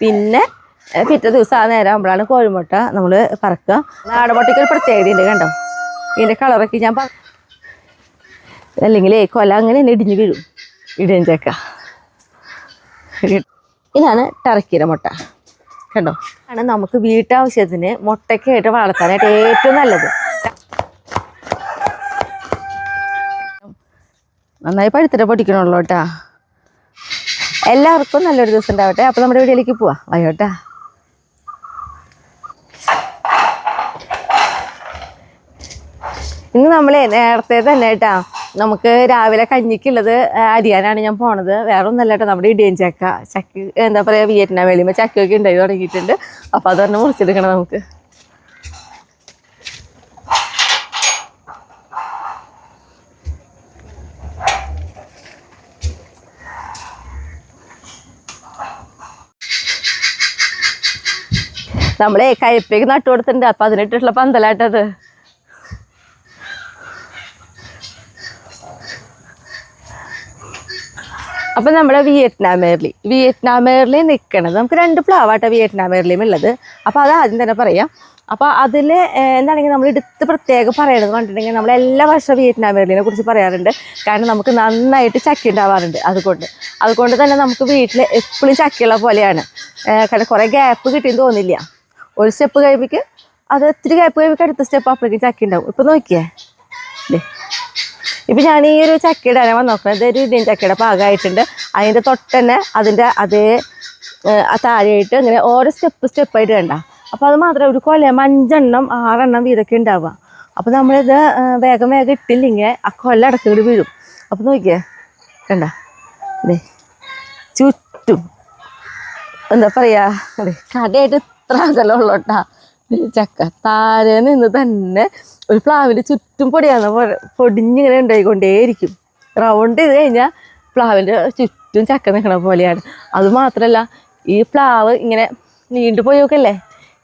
പിന്നെ പിറ്റേ ദിവസം ആ നേരം ആകുമ്പോഴാണ് കോഴിമുട്ട നമ്മൾ പറക്കുക. നാടൻ മുട്ടയ്ക്ക് ഒരു പ്രത്യേകതയുണ്ട് കണ്ടോ, ഇതിൻ്റെ കളറൊക്കെ ഞാൻ അല്ലെങ്കിൽ കൊല അങ്ങനെ ഇടിഞ്ഞ് വീഴും. ഇടിയഞ്ചക്ക ഇതാണ് ടർക്കിയുടെ മുട്ട കണ്ടോ. ആണ് നമുക്ക് വീട്ടാവശ്യത്തിന് മുട്ടയ്ക്കായിട്ട് വളർത്താനായിട്ട് ഏറ്റവും നല്ലത്. നന്നായി പഴുത്തിട്ട് പൊടിക്കണുള്ളൂ കേട്ടാ. എല്ലാവർക്കും നല്ലൊരു ദിവസം ഉണ്ടാവട്ടെ. അപ്പോൾ നമ്മുടെ വീഡിയോയിലേക്ക് പോവാം. വയോട്ടാ. ഇന്ന് നമ്മളെ നേരത്തെ തന്നെ കേട്ടാ നമുക്ക് രാവിലെ കഞ്ഞിക്കുള്ളത് അരിയാനാണ് ഞാൻ പോണത്. വേറെ ഒന്നല്ല കേട്ടോ, നമ്മുടെ ഇടിയൻ ചക്ക എന്താ പറയുക, വിയറ്റ്നാം വേളിയുമ്പോൾ ചക്കയൊക്കെ ഉണ്ടായി തുടങ്ങിയിട്ടുണ്ട്. അപ്പോൾ അത് പറഞ്ഞ് മുറിച്ചെടുക്കണം നമുക്ക്. നമ്മളെ കയ്പയ്ക്ക് നട്ടു കൊടുത്തിട്ടുണ്ട്. അപ്പം അതിനിട്ടുള്ള പന്തലാട്ടത്. അപ്പം നമ്മുടെ വിയറ്റ്നാം മേർലി നിൽക്കണത് നമുക്ക് 2 പ്ലാവാട്ടോ വിയറ്റ്നാം മേർലിയും ഉള്ളത്. അപ്പോൾ അത് ആദ്യം തന്നെ പറയാം. അപ്പോൾ അതിൽ എന്താണെങ്കിൽ നമ്മൾ എടുത്ത് പ്രത്യേകം പറയണത് കണ്ടിട്ടുണ്ടെങ്കിൽ നമ്മൾ എല്ലാ വർഷവും വിയറ്റ്നാം മേർലിനെ കുറിച്ച് പറയാറുണ്ട്. കാരണം നമുക്ക് നന്നായിട്ട് ചക്ക ഉണ്ടാവാറുണ്ട്. അതുകൊണ്ട് തന്നെ നമുക്ക് വീട്ടിൽ എപ്പോഴും ചക്കയുള്ള പോലെയാണ്. കാരണം കുറേ ഗ്യാപ്പ് കിട്ടിയെന്ന് തോന്നില്ല. ഒരു സ്റ്റെപ്പ് കഴിയുമ്പോൾ അത് ഒത്തിരി ഗ്യാപ്പ് കഴിയുമ്പോൾ അടുത്ത സ്റ്റെപ്പ് അപ്പോഴേക്കും ചക്ക ഉണ്ടാവും. ഇപ്പം നോക്കിയേ, ഇപ്പം ഞാൻ ഈ ഒരു ചക്കയുടെ വന്ന് നോക്കുന്നത് ഒരു ഇടിയൻ ചക്കയുടെ പാകമായിട്ടുണ്ട്. അതിൻ്റെ തൊട്ടന്നെ അതിൻ്റെ അതേ താഴെയായിട്ട് ഇങ്ങനെ ഓരോ സ്റ്റെപ്പായിട്ട് കണ്ട. അപ്പോൾ അത് മാത്രമേ ഒരു കൊല 5 എണ്ണം 6 എണ്ണം വീതൊക്കെ ഉണ്ടാവുക. അപ്പോൾ നമ്മളിത് വേഗം ഇട്ടില്ലെങ്കിൽ ആ കൊല അടക്കങ്ങൾ വീഴും. അപ്പോൾ നോക്കിയേ കണ്ട, അതെ ചുറ്റും എന്താ പറയുക, അതെ കടയായിട്ട് ഇത്ര അകലമുള്ളോട്ടാ ചക്ക. താഴെ നിന്ന് തന്നെ ഒരു പ്ലാവിൽ ചുറ്റും പൊടിഞ്ഞിങ്ങനെ ഉണ്ടായിക്കൊണ്ടേയിരിക്കും. റൗണ്ട് ചെയ്ത് കഴിഞ്ഞാൽ പ്ലാവിൻ്റെ ചുറ്റും ചക്ക നിൽക്കണ പോലെയാണ്. അതുമാത്രമല്ല ഈ പ്ലാവ് ഇങ്ങനെ നീണ്ടു പോയൊക്കെയല്ലേ,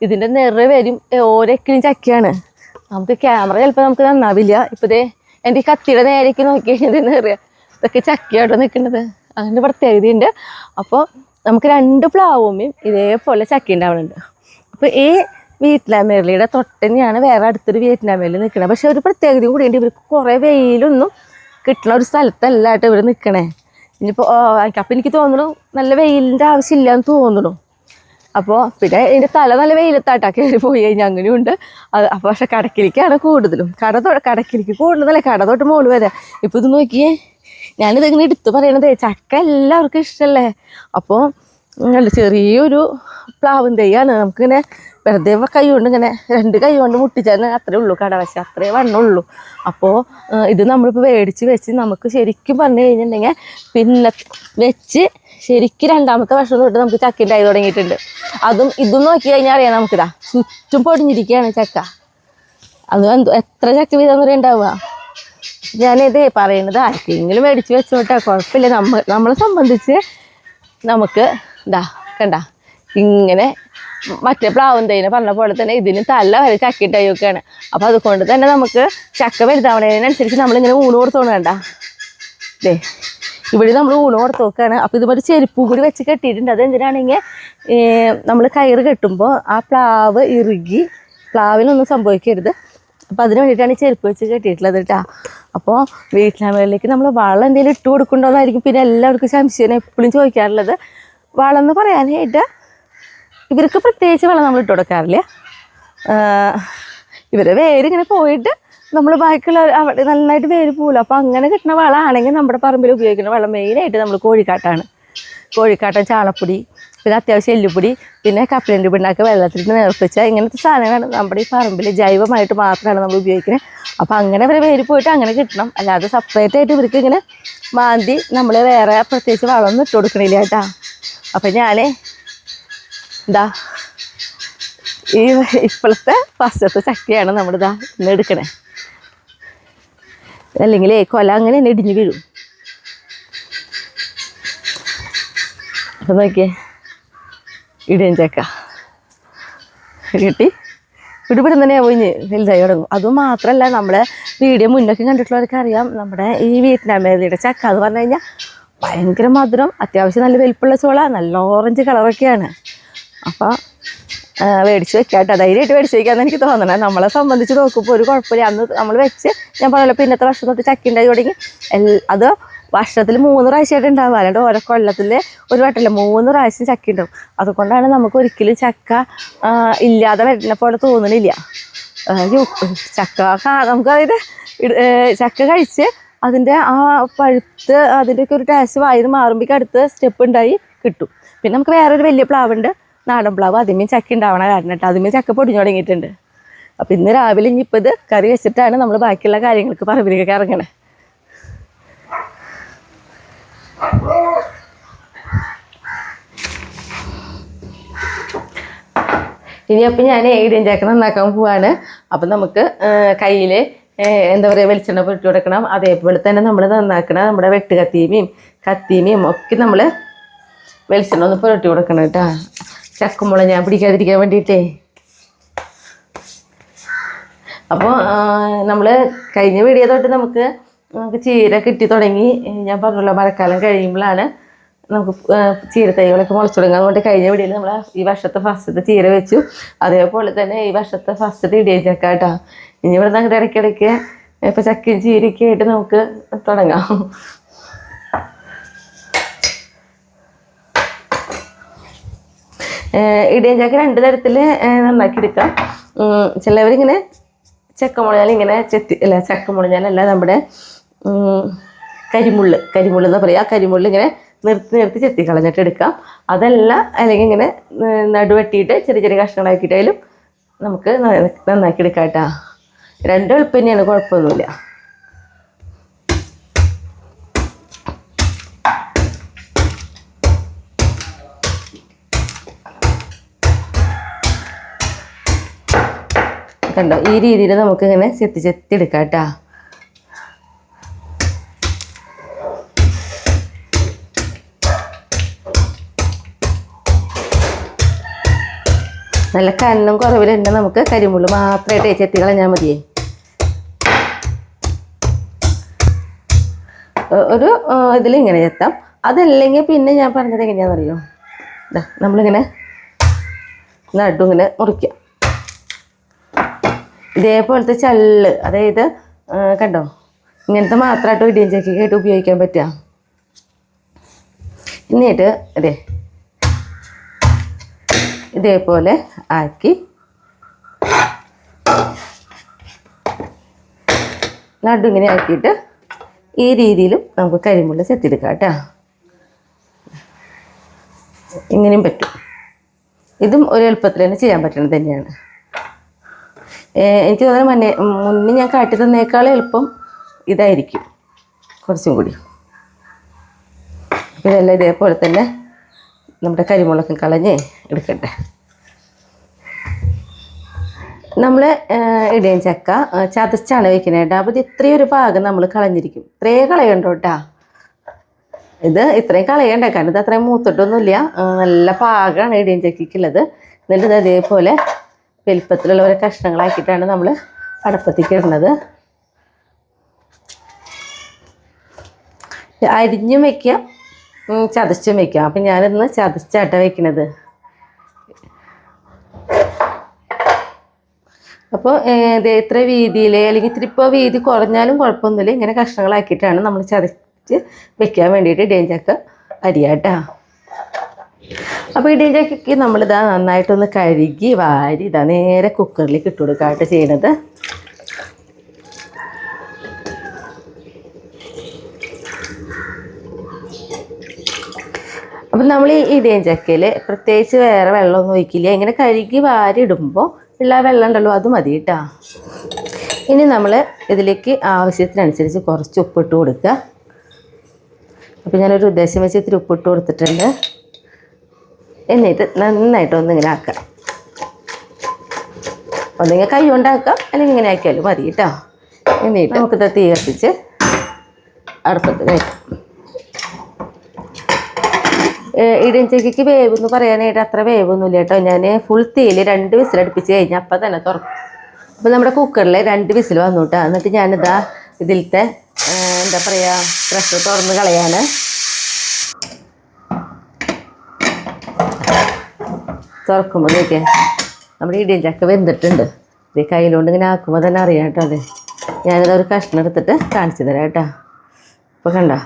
ഇതിൻ്റെ നിറ വരും ഓരോക്കിലും ചക്കയാണ്. നമുക്ക് ക്യാമറ ചിലപ്പോൾ നമുക്ക് നന്നാവില്ല. ഇപ്പോൾ ദേ എൻ്റെ ഈ കത്തിയുടെ നേരേക്ക് നോക്കി കഴിഞ്ഞാൽ നിറ ഇതൊക്കെ ചക്കയായിട്ടോ നിൽക്കുന്നത്. അതിൻ്റെ പ്രത്യേകതയുണ്ട്. അപ്പോൾ നമുക്ക് 2 പ്ലാവുമ്മയും ഇതേപോലെ ചക്ക ഉണ്ടാവുന്നുണ്ട്. അപ്പോൾ ഈ വിയറ്റ്നാം മേർലിയുടെ തൊട്ടന്നെയാണ് വേറെ അടുത്തൊരു വിയറ്റ്നാം മേർലി നിൽക്കണത്. പക്ഷെ ഒരു പ്രത്യേകതയും കൂടിയുണ്ട്, ഇവർക്ക് കുറേ വെയിലൊന്നും കിട്ടുന്ന ഒരു സ്ഥലത്തല്ല കേട്ടോ ഇവർ നിൽക്കണേ. ഇനിയിപ്പോൾ അപ്പം എനിക്ക് തോന്നുന്നു നല്ല വെയിലിൻ്റെ ആവശ്യമില്ല എന്ന് തോന്നുന്നു. അപ്പോൾ പിന്നെ ഇതിൻ്റെ തല നല്ല വെയിലത്താട്ടാ കയറി പോയി കഴിഞ്ഞാൽ അങ്ങനെയുണ്ട്. അപ്പോൾ പക്ഷെ കടക്കിലേക്കാണ് കൂടുതലും. കടക്കിലേക്ക് കൂടുതലല്ലേ, കട തൊട്ട് മുകളിൽ വരെ. ഇപ്പോൾ ഇത് നോക്കിയേ, ഞാനിതിങ്ങനെ എടുത്ത് പറയണത് ചക്ക എല്ലാവർക്കും ഇഷ്ടമല്ലേ. അപ്പോൾ ചെറിയൊരു പ്ലാവും തൈയാണ്. നമുക്കിങ്ങനെ വെറുതെ കൈ കൊണ്ട് ഇങ്ങനെ 2 കൈ കൊണ്ട് മുട്ടിച്ചാൽ അത്രേ ഉള്ളൂ, കടവശ അത്രേ വണ്ണുള്ളൂ. അപ്പോൾ ഇത് നമ്മളിപ്പോൾ മേടിച്ച് വെച്ച് നമുക്ക് ശരിക്കും പറഞ്ഞു കഴിഞ്ഞിട്ടുണ്ടെങ്കിൽ പിന്നെ വെച്ച് ശരിക്കും 2ാമത്തെ വർഷം തൊട്ട് നമുക്ക് ചക്ക ഉണ്ടായി തുടങ്ങിയിട്ടുണ്ട്. ഇതും നോക്കി കഴിഞ്ഞാൽ അറിയാം നമുക്കിതാ ചുറ്റും പൊടിഞ്ഞിരിക്കുകയാണ് ചക്ക. അത് എത്ര ചക്ക വീതം വരെ ഉണ്ടാവുക. ഞാനിത് പറയുന്നത് ആർക്കെങ്കിലും മേടിച്ച് വെച്ചോട്ടെ, കുഴപ്പമില്ല. നമ്മളെ സംബന്ധിച്ച് നമുക്ക് ഇതാ കണ്ട ഇങ്ങനെ മറ്റേ പ്ലാവും തൈനെ പറഞ്ഞ പോലെ തന്നെ ഇതിന് തല വരെ ചക്കിട്ടയൊക്കെയാണ്. അപ്പോൾ അതുകൊണ്ട് തന്നെ നമുക്ക് ചക്ക വലുതാവണതിനനുസരിച്ച് നമ്മളിങ്ങനെ ഊണ് കൊടുത്തോണ്ട് വേണ്ട. ദേ ഇവിടെ നമ്മൾ ഊണ് കൊടുത്ത് നോക്കുകയാണ്. അപ്പോൾ ഇതുപോലെ ചെരുപ്പും കൂടി വെച്ച് കെട്ടിയിട്ടുണ്ട്. അതെന്തിനാണെങ്കിൽ നമ്മൾ കയറ് കെട്ടുമ്പോൾ ആ പ്ലാവ് ഇറുകി പ്ലാവിനൊന്നും സംഭവിക്കരുത്. അപ്പോൾ അതിന് വേണ്ടിയിട്ടാണ് ഈ ചെരുപ്പ് വെച്ച് കെട്ടിയിട്ടുള്ളത് കേട്ടോ. അപ്പോൾ വിയറ്റ്നാം മേർലിക്ക് നമ്മൾ വളം എന്തെങ്കിലും ഇട്ട് കൊടുക്കണ്ടോന്നായിരിക്കും പിന്നെ എല്ലാവർക്കും സംശയം എപ്പോഴും ചോദിക്കാറുള്ളത്. വളം എന്ന് പറയാനായിട്ട് ഇവർക്ക് പ്രത്യേകിച്ച് വളം നമ്മൾ ഇട്ട് കൊടുക്കാറില്ല. ഇവരെ വേരിങ്ങനെ പോയിട്ട് നമ്മൾ ബാക്കിയുള്ള അവിടെ നന്നായിട്ട് വേര് പോകില്ല. അപ്പോൾ അങ്ങനെ കിട്ടുന്ന വളമാണെങ്കിൽ നമ്മുടെ പറമ്പിൽ ഉപയോഗിക്കുന്ന വളം മെയിനായിട്ട് നമ്മൾ കോഴിക്കാട്ടൻ ചാണപ്പൊടി, പിന്നെ അത്യാവശ്യം എല്ലുപൊടി, പിന്നെ കപ്പലണ്ടി പിണ്ണാക്ക് വെള്ളത്തിലിട്ട് നേർപ്പിച്ച ഇങ്ങനത്തെ സാധനങ്ങളാണ് നമ്മുടെ ഈ പറമ്പിൽ ജൈവമായിട്ട് മാത്രമാണ് നമ്മൾ ഉപയോഗിക്കുന്നത്. അപ്പോൾ അങ്ങനെ ഇവരെ വേര് പോയിട്ട് അങ്ങനെ കിട്ടണം. അല്ലാതെ സെപ്പറേറ്റ് ആയിട്ട് ഇവർക്ക് ഇങ്ങനെ മാന്തി നമ്മൾ വേറെ പ്രത്യേകിച്ച് വളമൊന്നും ഇട്ട് കൊടുക്കണില്ല കേട്ടോ. അപ്പം ഞാൻ എന്താ ഇപ്പോഴത്തെ ഫസ്റ്റത്തെ ചക്കയാണ് നമ്മളിതാ ഇന്ന് എടുക്കണേ. അല്ലെങ്കിൽ കൊല അങ്ങനെ തന്നെ ഇടിഞ്ഞ് വീഴും. അപ്പം നോക്കിയേ ഇടിയൻ ചക്ക കിട്ടി. ഇവിടെ തന്നെ പോയിഞ്ഞ് വലുതായി തുടങ്ങും. അതുമാത്രമല്ല നമ്മളെ വീഡിയോ മുന്നൊക്കെ കണ്ടിട്ടുള്ളവർക്ക് അറിയാം, നമ്മുടെ ഈ വിയറ്റ്നാം മേർലിയുടെ ചക്ക എന്ന് പറഞ്ഞു കഴിഞ്ഞാൽ ഭയങ്കര മധുരം, അത്യാവശ്യം നല്ല വലിപ്പമുള്ള ചോള, നല്ല ഓറഞ്ച് കളറൊക്കെയാണ്. അപ്പോൾ മേടിച്ച് വെക്കാട്ടോ, ധൈര്യമായിട്ട് മേടിച്ച് വയ്ക്കാമെന്ന് എനിക്ക് തോന്നണേ. നമ്മളെ സംബന്ധിച്ച് നോക്കുമ്പോൾ ഒരു കുഴപ്പമില്ല. അന്ന് നമ്മൾ വെച്ച് ഞാൻ പറഞ്ഞല്ലോ പിന്നത്തെ വർഷം തൊട്ട് ചക്ക ഉണ്ടായി തുടങ്ങി. അത് വർഷത്തിൽ 3 പ്രാവശ്യമായിട്ട് ഉണ്ടാവുക, അല്ലാണ്ട് ഓരോ കൊല്ലത്തിൽ ഒരു വട്ടമല്ല 3 പ്രാവശ്യം ചക്ക ഉണ്ടാവും. അതുകൊണ്ടാണ് നമുക്ക് ഒരിക്കലും ചക്ക ഇല്ലാതെ വരുന്ന പോലെ തോന്നണില്ല. ചക്ക നമുക്കതായത് ചക്ക കഴിച്ച് അതിൻ്റെ ആ പഴുത്ത് അതിൻ്റെയൊക്കെ ഒരു ടേസ്റ്റ് വായിന്ന് മാറുമ്പോഴേക്കും അടുത്ത സ്റ്റെപ്പ് ഉണ്ടായി കിട്ടും. പിന്നെ നമുക്ക് വേറൊരു വലിയ പ്ലാവുണ്ട്, നാടൻ പ്ലാവ്. അതിമേ ചക്ക ഉണ്ടാവണ കാരണം കേട്ടോ, അതിമേ ചക്ക പൊടിഞ്ഞു തുടങ്ങിയിട്ടുണ്ട്. അപ്പോൾ ഇന്ന് രാവിലെ ഇനിയിപ്പോൾ ഇത് കറി വെച്ചിട്ടാണ് നമ്മൾ ബാക്കിയുള്ള കാര്യങ്ങൾക്ക് പറമ്പിലേക്കൊക്കെ ഇറങ്ങണേ. ഇനി അപ്പം ഞാൻ ഇടിയൻ ചക്ക നന്നാക്കാൻ പോവാണ്. അപ്പം നമുക്ക് കയ്യിൽ എന്താ പറയുക വെളിച്ചെണ്ണ പുരട്ടി കൊടുക്കണം. അതേപോലെ തന്നെ നമ്മൾ നന്നാക്കണം നമ്മുടെ കത്തിയമേയും ഒക്കെ നമ്മൾ വെളിച്ചെണ്ണ ഒന്ന് പുരട്ടി കൊടുക്കണം കേട്ടോ, ചക്കുമ്പള ഞാൻ പിടിക്കാതിരിക്കാൻ വേണ്ടിയിട്ടേ. അപ്പോൾ നമ്മൾ കഴിഞ്ഞ വീഡിയോ തൊട്ട് നമുക്ക് ചീര കിട്ടി തുടങ്ങി. ഞാൻ പറഞ്ഞല്ലോ മഴക്കാലം കഴിയുമ്പോഴാണ് നമുക്ക് ചീരത്തൈകളൊക്കെ മുളച്ചു തുടങ്ങുക. അതുകൊണ്ട് കഴിഞ്ഞ വീഡിയോയിൽ നമ്മൾ ഈ വർഷത്തെ ഫസ്റ്റത്തെ ചീര വെച്ചു. അതേപോലെ തന്നെ ഈ വർഷത്തെ ഫസ്റ്റത്തെ ഇടിയൻ ചക്ക കേട്ടോ. ഇനി ഇവിടെ നിന്ന് ഇടയ്ക്കിടയ്ക്ക് ഇപ്പോൾ ചക്കയും ചീരയൊക്കെ ആയിട്ട് നമുക്ക് തുടങ്ങാം. ഇടിയൻ ചക്ക 2 തരത്തിൽ നന്നാക്കി എടുക്കാം. ചിലവരിങ്ങനെ ചക്കമുളഞ്ഞാലിങ്ങനെ ചക്കമുളഞ്ഞാലല്ല നമ്മുടെ കരിമുള്ള് എന്ന് പറയുക. ആ കരിമുള്ള് ഇങ്ങനെ നിർത്തി ചെത്തി കളഞ്ഞിട്ട് എടുക്കാം. അതല്ല അല്ലെങ്കിൽ ഇങ്ങനെ നടുവെട്ടിയിട്ട് ചെറിയ ചെറിയ കഷ്ണങ്ങളാക്കിയിട്ടായാലും നമുക്ക് നന്നാക്കി എടുക്കാം കേട്ടോ. 2 എളുപ്പം തന്നെയാണ്, കുഴപ്പമൊന്നുമില്ല. കണ്ടോ, ഈ രീതിയിൽ നമുക്കിങ്ങനെ ചെത്തി എടുക്കാം കേട്ടോ. നല്ല കനം കുറവിലുണ്ട്, നമുക്ക് കരിമുള്ള് മാത്രമായിട്ട് ചെത്തി കളഞ്ഞാൽ മതിയേ. ഒരു ഇതിലിങ്ങനെ ചെത്താം. അതല്ലെങ്കിൽ പിന്നെ ഞാൻ പറഞ്ഞത് എങ്ങനെയാണെന്നറിയോ, നമ്മളിങ്ങനെ നടും ഇങ്ങനെ മുറിക്കാം. ഇതേപോലത്തെ ചള്ള്, അതായത് കണ്ടോ, ഇങ്ങനത്തെ മാത്രമായിട്ട് ഇടിയൻ ചക്കയായിട്ട് ഉപയോഗിക്കാൻ പറ്റുക. എന്നിട്ട് ഇതേപോലെ ആക്കി നടു ഇങ്ങനെ ആക്കിയിട്ട് ഈ രീതിയിലും നമുക്ക് കരിമുള്ള ചെത്തിയെടുക്കാം കേട്ടോ. ഇങ്ങനെയും പറ്റും. ഇതും ഒരു എളുപ്പത്തിൽ തന്നെ ചെയ്യാൻ പറ്റുന്നത് തന്നെയാണ്. എനിക്ക് തോന്നുന്നത് മുന്നേ ഞാൻ കാട്ടി തന്നേക്കാളും എളുപ്പം ഇതായിരിക്കും കുറച്ചും കൂടി. ഇതെല്ലാം ഇതേപോലെ തന്നെ നമ്മുടെ കരിമുളക് കളഞ്ഞ് എടുക്കട്ടെ. നമ്മൾ ഇടിയൻ ചക്ക ചതച്ചാണ് വെക്കുന്നത് കേട്ടോ. അപ്പോൾ ഇത് ഇത്രയും ഒരു ഭാഗം നമ്മൾ കളഞ്ഞിരിക്കും. ഇത്രയും കളയണ്ട കേട്ടോ, ഇത് ഇത്രയും കളയണ്ട, കാരണം ഇത് അത്രയും മൂത്തിട്ടൊന്നുമില്ല. നല്ല പാകമാണ് ഇടിയൻ ചക്കയ്ക്കുള്ളത്. എന്നിട്ട് ഇത് അതേപോലെ വലിപ്പത്തിലുള്ള ഓരോ കഷ്ണങ്ങളാക്കിയിട്ടാണ് നമ്മൾ അടുപ്പത്തേക്ക് ഇടുന്നത്. അരിഞ്ഞും വയ്ക്കാം, ചതച്ചും വയ്ക്കാം. അപ്പം ഞാനിന്ന് ചതച്ചാട്ട വയ്ക്കുന്നത്. അപ്പോൾ ഇത്ര വീതിയിൽ അല്ലെങ്കിൽ ഇത്തിരി ഇപ്പോൾ വീതി കുറഞ്ഞാലും കുഴപ്പമൊന്നുമില്ല. ഇങ്ങനെ കഷ്ണങ്ങളാക്കിയിട്ടാണ് നമ്മൾ ചതച്ച് വെക്കാൻ വേണ്ടിയിട്ട് ഇടിയൻ ചക്ക അരിയാട്ടാ. അപ്പോൾ ഇടിയൻ ചക്കയ്ക്ക് നമ്മളിതാ നന്നായിട്ടൊന്ന് കഴുകി വാരി ഇതാ നേരെ കുക്കറിലേക്ക് ഇട്ട് കൊടുക്കാട്ട് ചെയ്യണത്. അപ്പം നമ്മൾ ഈ ഇടിയൻ ചക്കയിൽ പ്രത്യേകിച്ച് വേറെ വെള്ളമൊന്നും ഒഴിക്കില്ല. ഇങ്ങനെ കഴുകി വാരി ഇടുമ്പോൾ ഉള്ള വെള്ളം ഉണ്ടല്ലോ അത് മതി കേട്ടോ. ഇനി നമ്മൾ ഇതിലേക്ക് ആവശ്യത്തിനനുസരിച്ച് കുറച്ച് ഉപ്പിട്ട് കൊടുക്കുക. അപ്പോൾ ഞാനൊരു ഉദ്ദേശം വെച്ച് ഇത്തിരി ഉപ്പിട്ട് കൊടുത്തിട്ടുണ്ട്. എന്നിട്ട് നന്നായിട്ട് ഒന്നിങ്ങനെ ആക്കാം. ഒന്നിങ്ങനെ കൈ കൊണ്ടാക്കാം, അല്ലെങ്കിൽ ഇങ്ങനെ ആക്കിയാലും മതി കേട്ടോ. എന്നിട്ട് നമുക്കിത് തീ കത്തിച്ച് അടുപ്പത്ത് വയ്ക്കാം. ഇടിയൻ ചക്കയ്ക്ക് വേവ് എന്ന് പറയാനായിട്ട് അത്ര വേവൊന്നുമില്ല കേട്ടോ. ഞാൻ ഫുൾ തീയിൽ 2 വിസിലടുപ്പിച്ച് കഴിഞ്ഞാൽ അപ്പം തന്നെ തുറക്കും. അപ്പോൾ നമ്മുടെ കുക്കറിൽ 2 വിസിൽ വന്നു കേട്ടോ. എന്നിട്ട് ഞാനിതാ ഇതിലത്തെ എന്താ പറയുക പ്രഷർ തുറന്ന് കളയാണ്. തുറക്കുമ്പോൾ നോക്കിയാൽ നമ്മുടെ ഇടിയൻ ചക്ക വെന്തിട്ടുണ്ട്. ഇത് കയ്യിലോണ്ട് ഇങ്ങനെ ആക്കുമ്പോൾ തന്നെ അറിയാം കേട്ടോ. അതെ, ഞാനിതൊരു കഷ്ണം എടുത്തിട്ട് കാണിച്ചു തരാം കേട്ടോ. ഇപ്പോൾ കണ്ടോ,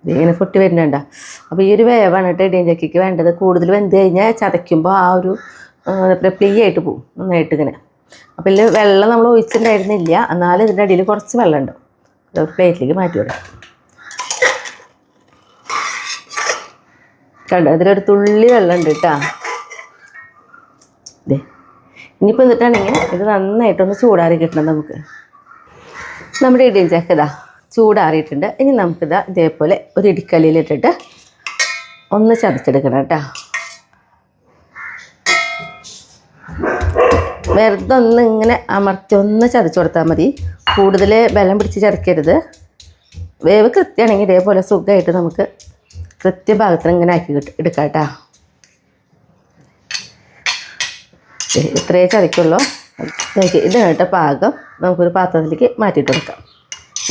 ഇതിങ്ങനെ പൊട്ടി വരുന്നുണ്ടോ. അപ്പോൾ ഈ ഒരു വേവാണ് കേട്ടോ ഇടിയൻ ചക്കയ്ക്ക് വേണ്ടത്. കൂടുതൽ വെന്ത് കഴിഞ്ഞാൽ ചതയ്ക്കുമ്പോൾ ആ ഒരു പ്ലീ ആയിട്ട് പോവും നന്നായിട്ട് ഇങ്ങനെ. അപ്പോൾ ഇതിൽ വെള്ളം നമ്മൾ ഒഴിച്ചിട്ടുണ്ടായിരുന്നില്ല, എന്നാലും ഇതിൻ്റെ അടിയിൽ കുറച്ച് വെള്ളം ഉണ്ടാവും. അതൊരു പ്ലേറ്റിലേക്ക് മാറ്റി വിടാം. കണ്ടോ, ഇതിലൊരു തുള്ളി വെള്ളം ഉണ്ട് കേട്ടോ. ഇതേ ഇനിയിപ്പോൾ എന്നിട്ടാണെങ്കിൽ ഇത് നന്നായിട്ടൊന്ന് ചൂടാറി കിട്ടണം നമുക്ക്. നമ്മുടെ ഇടിയൻ ചക്ക ഇതാ ചൂടാറിയിട്ടുണ്ട്. ഇനി നമുക്കിതാ ഇതേപോലെ ഒരു ഇടിക്കല്ലിലിട്ടിട്ട് ഒന്ന് ചതച്ചെടുക്കണം കേട്ടോ. വെറുതെ ഒന്ന് ഇങ്ങനെ അമർത്തി ഒന്ന് ചതച്ച് കൊടുത്താൽ മതി. കൂടുതൽ ബലം പിടിച്ച് ചതക്കരുത്. വേവ് കൃത്യമാണെങ്കിൽ ഇതേപോലെ സുഖമായിട്ട് നമുക്ക് കൃത്യഭാഗത്തിന് ഇങ്ങനെ ആക്കി എടുക്കാം കേട്ടോ. ഇത്രയേ ചതയ്ക്കുള്ളൂ. ഇതാണ് കേട്ടോ പാകം. നമുക്കൊരു പാത്രത്തിലേക്ക് മാറ്റിയിട്ട് കൊടുക്കാം.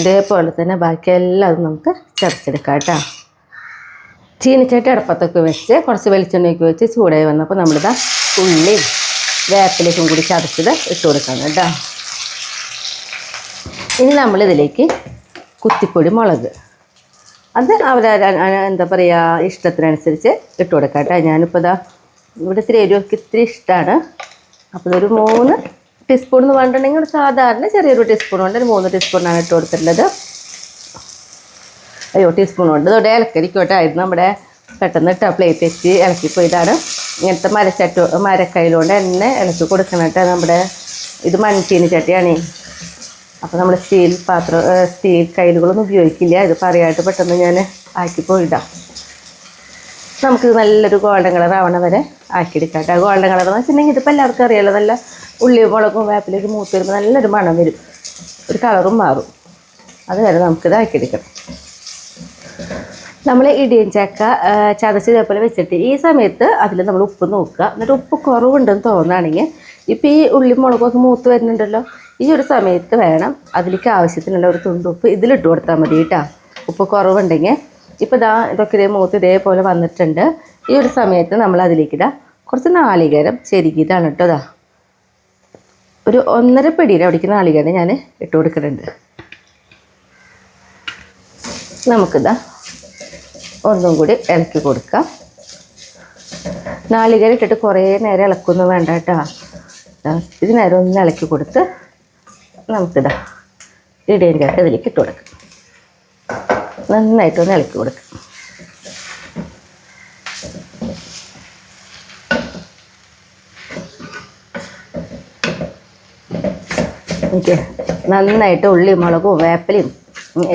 ഇതേപോലെ തന്നെ ബാക്കി എല്ലാം നമുക്ക് ചതച്ചെടുക്കാം കേട്ടോ. ചീനിച്ചട്ടി അടുപ്പത്തൊക്കെ വെച്ച് കുറച്ച് വെളിച്ചെണ്ണയൊക്കെ വെച്ച് ചൂടായി വന്നപ്പോൾ നമ്മളിതാ ഉള്ളി വേപ്പിലേക്കും കൂടി ചതച്ചത് ഇട്ട് കൊടുക്കണം കേട്ടോ. ഇനി നമ്മളിതിലേക്ക് കുത്തിപ്പൊടി മുളക് അത് എന്താ പറയുക ഇഷ്ടത്തിനനുസരിച്ച് ഇട്ട് കൊടുക്കാം കേട്ടോ. ഞാനിപ്പോൾ ഇതാ ഇവിടെ ഇത്തിരി എരിവൊക്കെ ഇത്തിരി ഇഷ്ടമാണ്. അപ്പോൾ ഇതൊരു 3 ടീസ്പൂൺ എന്ന് പറഞ്ഞിട്ടുണ്ടെങ്കിൽ ഒരു സാധാരണ ചെറിയൊരു ടീസ്പൂൺ കൊണ്ട് ഒരു 3 ടീസ്പൂണാണ് ഇട്ട് കൊടുത്തിട്ടുള്ളത്. അയ്യോ, ടീസ്പൂൺ കൊണ്ട് ഇതോടെ ഇളക്കരിക്കോട്ടെ. ആയിരുന്നു നമ്മുടെ പെട്ടെന്ന് ഇട്ട പ്ലേറ്റ് വെച്ച് ഇളക്കിപ്പോയതാണ്. ഇങ്ങനത്തെ മരക്കൈയിലുകൊണ്ട് എണ്ണ ഇളക്കി കൊടുക്കണം കേട്ടോ. നമ്മുടെ ഇത് മൺചീനി ചട്ടിയാണ്. അപ്പോൾ നമ്മൾ സ്റ്റീൽ കയ്യിലുകളൊന്നും ഉപയോഗിക്കില്ല. ഇത് പറയായിട്ട് പെട്ടെന്ന് ഞാൻ ആക്കിപ്പോയിടാം. നമുക്കിത് നല്ലൊരു ഗോൾഡൻ കളർ ആവണ വരെ ആക്കിയെടുക്കാം കേട്ടോ. ഗോൾഡൻ കളർ എന്ന് വെച്ചിട്ടുണ്ടെങ്കിൽ ഇതിപ്പോൾ എല്ലാവർക്കും അറിയാമല്ലോ, നല്ല ഉള്ളി മുളകും വേപ്പിലേക്ക് മൂത്ത് വരുമ്പോൾ നല്ലൊരു മണം വരും, ഒരു കളറും മാറും. അതുവരെ നമുക്കിത് ആക്കിയെടുക്കണം. നമ്മൾ ഇടിയൻ ചക്ക ചതച്ച് ഇതേപോലെ വെച്ചിട്ട് ഈ സമയത്ത് അതിൽ നമ്മൾ ഉപ്പ് നോക്കുക. എന്നിട്ട് ഉപ്പ് കുറവുണ്ടെന്ന് തോന്നുകയാണെങ്കിൽ ഇപ്പോൾ ഈ ഉള്ളി മുളകൊക്കെ മൂത്ത് വരുന്നുണ്ടല്ലോ, ഈ ഒരു സമയത്ത് വേണം അതിലേക്ക് ആവശ്യത്തിനുള്ള ഒരു തുണ്ട് ഉപ്പ് ഇതിലിട്ട് കൊടുത്താൽ മതി കേട്ടോ. ഉപ്പ് കുറവുണ്ടെങ്കിൽ ഇപ്പോൾ ഇതൊക്കെ മൂത്ത് ഇതേപോലെ വന്നിട്ടുണ്ട്. ഈ ഒരു സമയത്ത് നമ്മൾ അതിലേക്ക് കുറച്ച് നാളികേരം ചെരുകിയതാണ് കേട്ടോ. ഒരു 1.5 പിടിയുടെ അവിടേക്ക് നാളികേരം ഞാൻ ഇട്ട് കൊടുക്കുന്നുണ്ട്. നമുക്കിതാ ഒന്നും കൂടി ഇളക്കി കൊടുക്കാം. നാളികേരം ഇട്ടിട്ട് കുറേ നേരം ഇളക്കൊന്നും വേണ്ട കേട്ടോ. ഇത് നേരം ഒന്ന് ഇളക്കി കൊടുത്ത് നമുക്കിതാ ഇടിയൻ ചക്ക ഇതിലേക്ക് ഇട്ട് കൊടുക്കാം. നന്നായിട്ടൊന്ന് ഇളക്കി കൊടുക്കാം. എനിക്ക് നന്നായിട്ട് ഉള്ളി മുളകും വേപ്പിലയും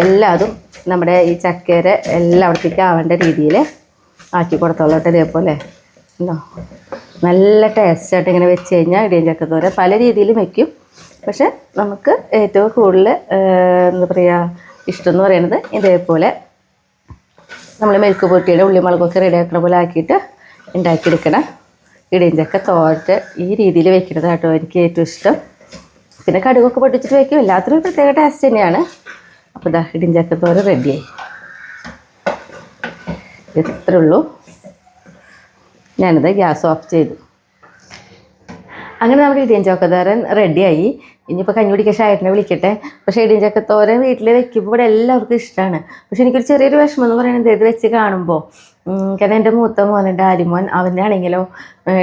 എല്ലാതും നമ്മുടെ ഈ ചക്കയുടെ എല്ലായിടത്തേക്ക് ആവേണ്ട രീതിയിൽ ആക്കി കൊടുത്തോളട്ടെ. ഇതേപോലെ ഉണ്ടോ, നല്ല ടേസ്റ്റായിട്ട് ഇങ്ങനെ വെച്ച് കഴിഞ്ഞാൽ ഇടിയൻ ചക്കത്തോരൻ പല രീതിയിലും വയ്ക്കും. പക്ഷെ നമുക്ക് ഏറ്റവും കൂടുതൽ എന്താ പറയുക ഇഷ്ടം എന്ന് പറയുന്നത് ഇതേപോലെ നമ്മൾ മെഴുക്ക് പുരട്ടിയുടെ ഉള്ളി മുളകൊക്കെ റെഡിയാക്കുന്ന പോലെ ആക്കിയിട്ട് ഉണ്ടാക്കിയെടുക്കണം ഇടിയൻ ചക്ക തോരൻ. ഈ രീതിയിൽ വെക്കുന്നത് കേട്ടോ എനിക്ക് ഏറ്റവും ഇഷ്ടം. പിന്നെ കടുകൊക്കെ പൊട്ടിച്ചിട്ട് വയ്ക്കും, എല്ലാത്തിനും പ്രത്യേക ടേസ്റ്റ് തന്നെയാണ്. അപ്പോൾ ഇതാ ഇടിയൻ ചക്ക തോരൻ റെഡിയായി. ഇത്രേ ഉള്ളൂ. ഞാനിത് ഗ്യാസ് ഓഫ് ചെയ്തു. അങ്ങനെ നമ്മുടെ ഇടിയൻ ചക്കത്തോരൻ റെഡിയായി. ഇനിയിപ്പോൾ കഞ്ഞി കുടിക്കാൻ ഷായട്ടിനെ വിളിക്കട്ടെ. പക്ഷേ ഇടിയൻ ചക്കത്തോരൻ വീട്ടിൽ വെക്കുമ്പോൾ ഇവിടെ എല്ലാവർക്കും ഇഷ്ടമാണ്. പക്ഷെ എനിക്കൊരു ചെറിയൊരു വിഷമം എന്ന് പറയുന്നത് ഇത് വെച്ച് കാണുമ്പോൾ, കാരണം എൻ്റെ മൂത്ത മോനുണ്ട് ആലിമോൻ, അവൻ്റെ ആണെങ്കിലോ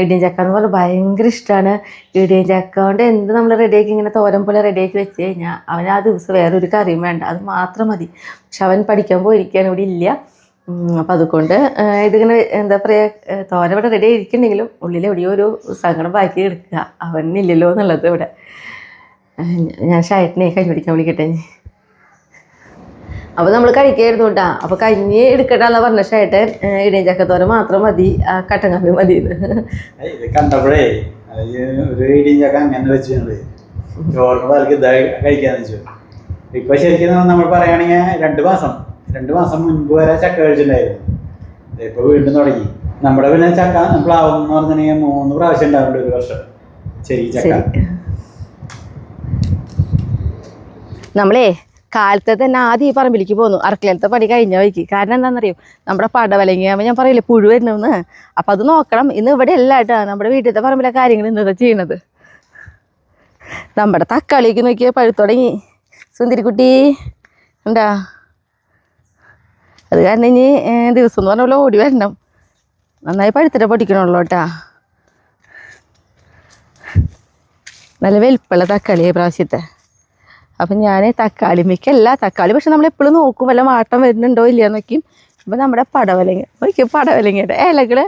ഇടിയൻ ചക്ക എന്ന് പറഞ്ഞാൽ ഭയങ്കര ഇഷ്ടമാണ്. ഇടിയൻ ചക്ക കൊണ്ട് എന്ത് നമ്മൾ റെഡിയാക്കി ഇങ്ങനെ തോരൻ പോലെ റെഡിയാക്കി വെച്ച് കഴിഞ്ഞാൽ അവൻ ആ ദിവസം വേറൊരു കറിയും വേണ്ട, അത് മാത്രം മതി. പക്ഷെ അവൻ പഠിക്കാൻ പോയിരിക്കുകയാണ്, ഇവിടെ ഇല്ല. അപ്പം അതുകൊണ്ട് ഇതിങ്ങനെ എന്താ പറയുക, തോര ഇവിടെ റെഡി ആയിരിക്കുന്നുണ്ടെങ്കിലും ഉള്ളിൽ എവിടെയോ ഒരു സങ്കടം ബാക്കി എടുക്കുക, അവനില്ലല്ലോ എന്നുള്ളത്. ഇവിടെ ഞാൻ ഷായട്ടിനെ കഞ്ഞി പിടിക്കാൻ വിളിക്കട്ടെ. അപ്പോൾ നമ്മൾ കഴിക്കായിരുന്നു കേട്ടോ. അപ്പോൾ കഞ്ഞി എടുക്കട്ടെന്നാ പറഞ്ഞ ഷായട്ടൻ, ഇടിയൻ ചക്കത്തോര മാത്രം മതി, കട്ടൻ കാപ്പി മതി. കണ്ടപ്പോഴേ ഒരു ഇടിയൻ ചക്ക അങ്ങനെ വെച്ചിട്ടുണ്ട്, ചോറിന് പാലക്ക് കഴിക്കാന്ന് വെച്ചു. ഇപ്പൊ ശരിക്കും നമ്മൾ പറയുകയാണെങ്കിൽ 2 മാസം മുൻപ് വരെ ചക്ക കഴിച്ചിട്ടുണ്ടായിരുന്നു. ഇപ്പൊ വീണ്ടും തുടങ്ങി. നമ്മുടെ പിന്നെ ചക്ക പ്ലാവ് എന്ന് പറഞ്ഞിട്ടുണ്ടെങ്കിൽ 3 പ്രാവശ്യം ഉണ്ടാവുന്നുണ്ട് ഒരു വർഷം. ശരി, ചക്ക നമ്മളേ കാലത്തെ തന്നെ ആദ്യം ഈ പറമ്പിലേക്ക് പോന്നു, അടുക്കളയിലത്തെ പണി കഴിഞ്ഞ വഴിക്ക്. കാരണം എന്താണെന്നറിയോ, നമ്മുടെ പടവലങ്ങിയാകുമ്പോൾ ഞാൻ പറയില്ലേ പുഴു വരണമെന്ന്, അപ്പം അത് നോക്കണം. ഇന്ന് ഇവിടെ അല്ല കേട്ടോ, നമ്മുടെ വീട്ടിലത്തെ പറമ്പിലെ കാര്യങ്ങൾ ഇന്നത്തെ ചെയ്യണത്. നമ്മുടെ തക്കാളിക്ക് നോക്കിയാൽ പഴുത്തുടങ്ങി സുന്ദരിക്കുട്ടി ഉണ്ടാ. അത് കാരണം ഇനി ദിവസം എന്ന് പറഞ്ഞ പോലെ ഓടി വരണം. നന്നായി പഴുത്തിട്ട് പൊട്ടിക്കണുള്ളൂ കേട്ടാ. നല്ല വലിപ്പമുള്ള തക്കാളി പ്രാവശ്യത്തെ. അപ്പം ഞാൻ തക്കാളി മിക്കല്ല തക്കാളി, പക്ഷെ നമ്മളെപ്പോഴും നോക്കും വല്ല മാട്ടം വരുന്നുണ്ടോ ഇല്ലയോ നോക്കിയും. ഇപ്പം നമ്മുടെ പടവലങ്ങ നോക്കിയാൽ പടവലങ്ങയുടെ ഇലകൾ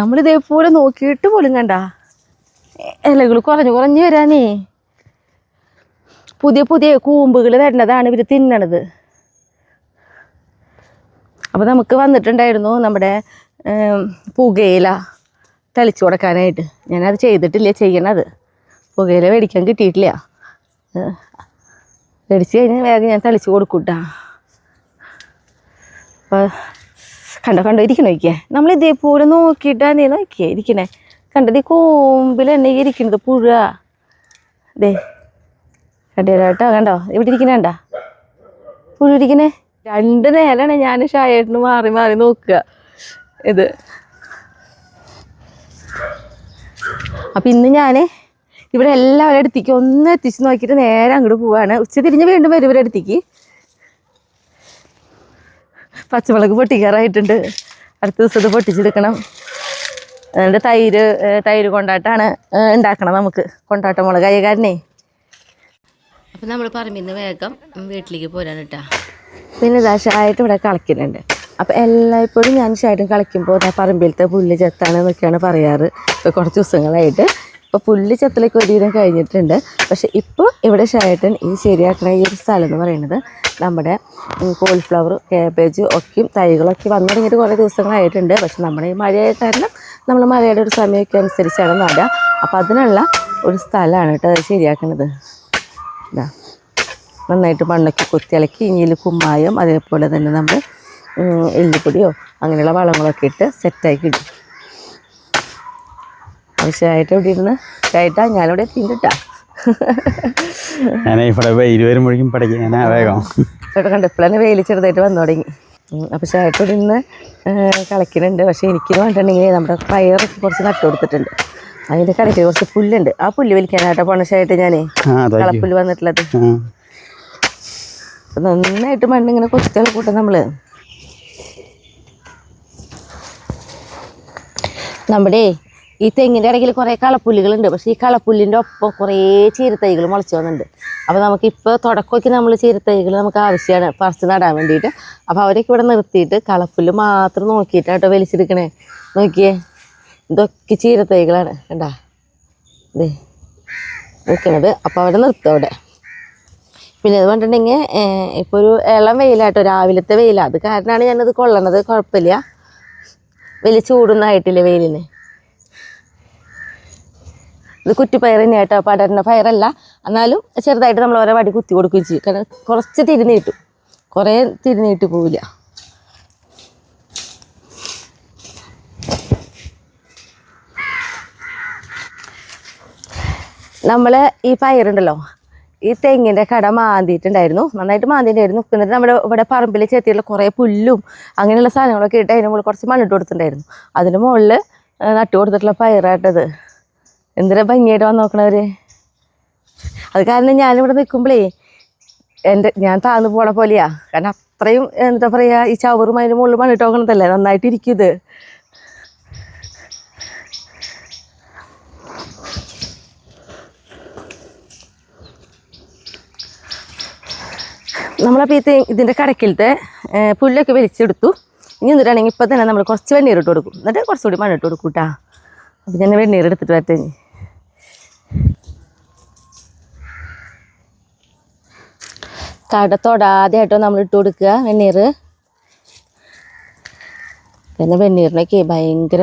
നമ്മളിതേപോലെ നോക്കിയിട്ട് പോലും കണ്ട ഇലകൾ കുറഞ്ഞ് വരാനേ. പുതിയ കൂമ്പുകൾ വരുന്നതാണ് ഇവർ തിന്നണത്. അപ്പോൾ നമുക്ക് വന്നിട്ടുണ്ടായിരുന്നു നമ്മുടെ പുകയില തെളിച്ചു കൊടുക്കാനായിട്ട്. ഞാനത് ചെയ്തിട്ടില്ല, ചെയ്യണത്. പുകയില മേടിക്കാൻ കിട്ടിയിട്ടില്ല. മേടിച്ച് കഴിഞ്ഞാൽ വേഗം ഞാൻ തെളിച്ച് കൊടുക്കൂട്ടാ. അപ്പോൾ കണ്ടോ ഇരിക്കണ നോക്കിയേ, നമ്മൾ ഇതേപോലെ നോക്കിയിട്ടാണ് നീ നോക്കിയേ ഇരിക്കണേ. കണ്ടത് ഈ കൂമ്പിൽ തന്നെ ഇരിക്കുന്നത് പുഴ. ദേ കണ്ടോ കണ്ടോ ഇവിടെ ഇരിക്കണേണ്ട പുഴ ഇരിക്കണേ. 2 നേരമാണ് ഞാൻ ഷായേട്ടന് മാറി മാറി നോക്കുക ഇത്. അപ്പം ഇന്ന് ഞാൻ ഇവിടെ എല്ലാവരും അടുത്തേക്ക് ഒന്ന് എത്തിച്ച് നോക്കിയിട്ട് നേരെ അങ്ങോട്ട് പോവാണ്. ഉച്ച തിരിഞ്ഞ് വീണ്ടും വരും ഇവരുടെ അടുത്തേക്ക്. പച്ചമുളക് പൊട്ടിക്കാറായിട്ടുണ്ട്, അടുത്ത ദിവസം ഇത് പൊട്ടിച്ചെടുക്കണം. അതുകൊണ്ട് തൈര് കൊണ്ടാട്ടാണ് ഉണ്ടാക്കണം നമുക്ക്, കൊണ്ടാട്ട മുളകായ കാരണേ. അപ്പം നമ്മൾ പറമ്പിൽ നിന്ന് വേഗം വീട്ടിലേക്ക് പോരാൻ കേട്ടാ. പിന്നെ ഷായിട്ട് ഇവിടെ കളിക്കുന്നുണ്ട്. അപ്പം എല്ലായ്പ്പോഴും ഞാൻ ഷായിട്ടും കളിക്കുമ്പോൾ പറമ്പിലത്തെ പുല്ല് ചെത്താണ് എന്നൊക്കെയാണ് പറയാറ്. ഇപ്പോൾ കുറച്ച് ദിവസങ്ങളായിട്ട് ഇപ്പോൾ പുല്ല് ചെത്തലൊക്കെ ഒരുവിധം കഴിഞ്ഞിട്ടുണ്ട്. പക്ഷേ ഇപ്പോൾ ഇവിടെ ഷായിട്ടൻ ഈ ശരിയാക്കണ ഈ ഒരു സ്ഥലം എന്ന് പറയുന്നത് നമ്മുടെ കോളിഫ്ലവർ, കാബേജ് ഒക്കെയും തൈകളൊക്കെ വന്നു തുടങ്ങിയിട്ട് കുറേ ദിവസങ്ങളായിട്ടുണ്ട്. പക്ഷെ നമ്മുടെ ഈ മഴയായ കാരണം നമ്മൾ മഴയുടെ ഒരു സമയമൊക്കെ അനുസരിച്ചാണ് നടുക. അപ്പോൾ അതിനുള്ള ഒരു സ്ഥലമാണ് കേട്ടോ അത് ശരിയാക്കണത്. ഇതാ നന്നായിട്ട് മണ്ണൊക്കെ കുത്തിയിളക്കി ഇനിയിൽ കുമ്മായം അതേപോലെ തന്നെ നമ്മൾ എല്ലിപ്പൊടിയോ അങ്ങനെയുള്ള വളങ്ങളൊക്കെ ഇട്ട് സെറ്റാക്കി ഇടും. ആവശ്യമായിട്ട് ഇവിടെ ഇരുന്ന് ഷായിട്ടാ ഞാനിവിടെ എത്തിയിട്ടാ. ഇവിടെ വെയിൽ വരുമ്പോഴേക്കും പഠിക്കാൻ വേഗം ഇവിടെ കണ്ട് ഇപ്പോഴാണ് വെയിൽ ചെറുതായിട്ട് വന്നു തുടങ്ങി. അപ്പോൾ ഷായിട്ട് ഇവിടെ നിന്ന് കളിക്കുന്നുണ്ട്. പക്ഷേ എനിക്കെന്ന് പറഞ്ഞിട്ടുണ്ടെങ്കിൽ നമ്മുടെ പയറൊക്കെ കുറച്ച് നട്ടു കൊടുത്തിട്ടുണ്ട്. അതിൻ്റെ കടയ്ക്ക് കുറച്ച് പുല്ലുണ്ട്. ആ പുല്ല് വലിക്കാനായിട്ടോ പോണ ഷായിട്ട് ഞാനേ കളപ്പുല്ല് വന്നിട്ടുള്ളത്. അപ്പം നന്നായിട്ട് മണ്ണിങ്ങനെ കൊത്തിയാൽ കൂട്ടം നമ്മുടെ ഈ തെങ്ങിൻ്റെ ഇടയ്ക്കിൽ കുറേ കളപ്പുല്ലുകളുണ്ട്. പക്ഷേ ഈ കളപ്പുല്ലിൻ്റെ ഒപ്പം കുറേ ചീരത്തൈകൾ മുളച്ച് വന്നിട്ടുണ്ട്. അപ്പോൾ നമുക്കിപ്പോൾ തുടക്കമൊക്കെ നമ്മൾ ചീരത്തൈകൾ നമുക്ക് ആവശ്യമാണ് പറിച്ച് നടാൻ വേണ്ടിയിട്ട്. അപ്പോൾ അവരൊക്കെ ഇവിടെ നിർത്തിയിട്ട് കളപ്പുല്ല് മാത്രം നോക്കിയിട്ടാണ് കേട്ടോ വലിച്ചെടുക്കണേ. നോക്കിയേ ഇതൊക്കെ ചീരത്തൈകളാണ് കണ്ടാ ഇതേ നിൽക്കണത്. അപ്പോൾ അവിടെ നിർത്തും അവിടെ. പിന്നെ അത് പറഞ്ഞിട്ടുണ്ടെങ്കിൽ ഇപ്പോൾ ഒരു ഇളം വെയിലാട്ടോ, രാവിലത്തെ വെയിലാണ്. അത് കാരണമാണ് ഞാനത് കൊള്ളണത്. കുഴപ്പമില്ല, വലിയ ചൂടൊന്നും ആയിട്ടില്ല വെയിലിന്. ഇത് കുറ്റിപ്പയർ തന്നെ കേട്ടോ, പടരുന്ന പയറല്ല. എന്നാലും ചെറുതായിട്ട് നമ്മൾ ഓരോ വടി കുത്തി കൊടുക്കുകയും ചെയ്യും. കാരണം കുറച്ച് തിരിഞ്ഞിട്ടും കുറേ തിരിഞ്ഞിട്ട് പോവില്ല. നമ്മൾ ഈ പയറുണ്ടല്ലോ, ഈ തെങ്ങിൻ്റെ കട മാന്തിയിട്ടുണ്ടായിരുന്നു, നന്നായിട്ട് മാന്തിയിട്ടുണ്ടായിരുന്നു. എന്നിട്ട് നമ്മുടെ ഇവിടെ പറമ്പിൽ ചെത്തിയുള്ള കുറേ പുല്ലും അങ്ങനെയുള്ള സാധനങ്ങളൊക്കെ ഇട്ട് അതിന് മുകളിൽ കുറച്ച് മണ്ണിട്ട് കൊടുത്തിട്ടുണ്ടായിരുന്നു. അതിന് മുകളിൽ നട്ടു കൊടുത്തിട്ടുള്ള പയറായിട്ടത്. എന്തിനാ ഭംഗിയായിട്ട് വന്ന് നോക്കണവർ. അത് കാരണം ഞാനിവിടെ നിൽക്കുമ്പോഴേ ഞാൻ താഴ്ന്നു പോണ പോലെയാ. കാരണം അത്രയും എന്താ പറയുക, ഈ ചവറും അതിൻ്റെ മുകളിൽ മണ്ണിട്ട് നോക്കണതല്ലേ, നന്നായിട്ടിരിക്കും ഇത്. നമ്മളപ്പോൾ ഇതിൻ്റെ കടക്കിലത്തെ പുല്ലൊക്കെ വലിച്ചെടുത്തു. ഇനി എന്നിട്ടാണെങ്കിൽ ഇപ്പം തന്നെ നമ്മൾ കുറച്ച് വെണ്ണീർ ഇട്ട് കൊടുക്കും. എന്നിട്ട് കുറച്ചുകൂടി മണ്ണിട്ട് കൊടുക്കും കേട്ടോ. അപ്പം ഞാൻ വെണ്ണീർ എടുത്തിട്ട് വരട്ടെ. കട തൊടാതെയായിട്ടോ നമ്മൾ ഇട്ട് കൊടുക്കുക വെണ്ണീർ. പിന്നെ വെണ്ണീറിനൊക്കെ ഭയങ്കര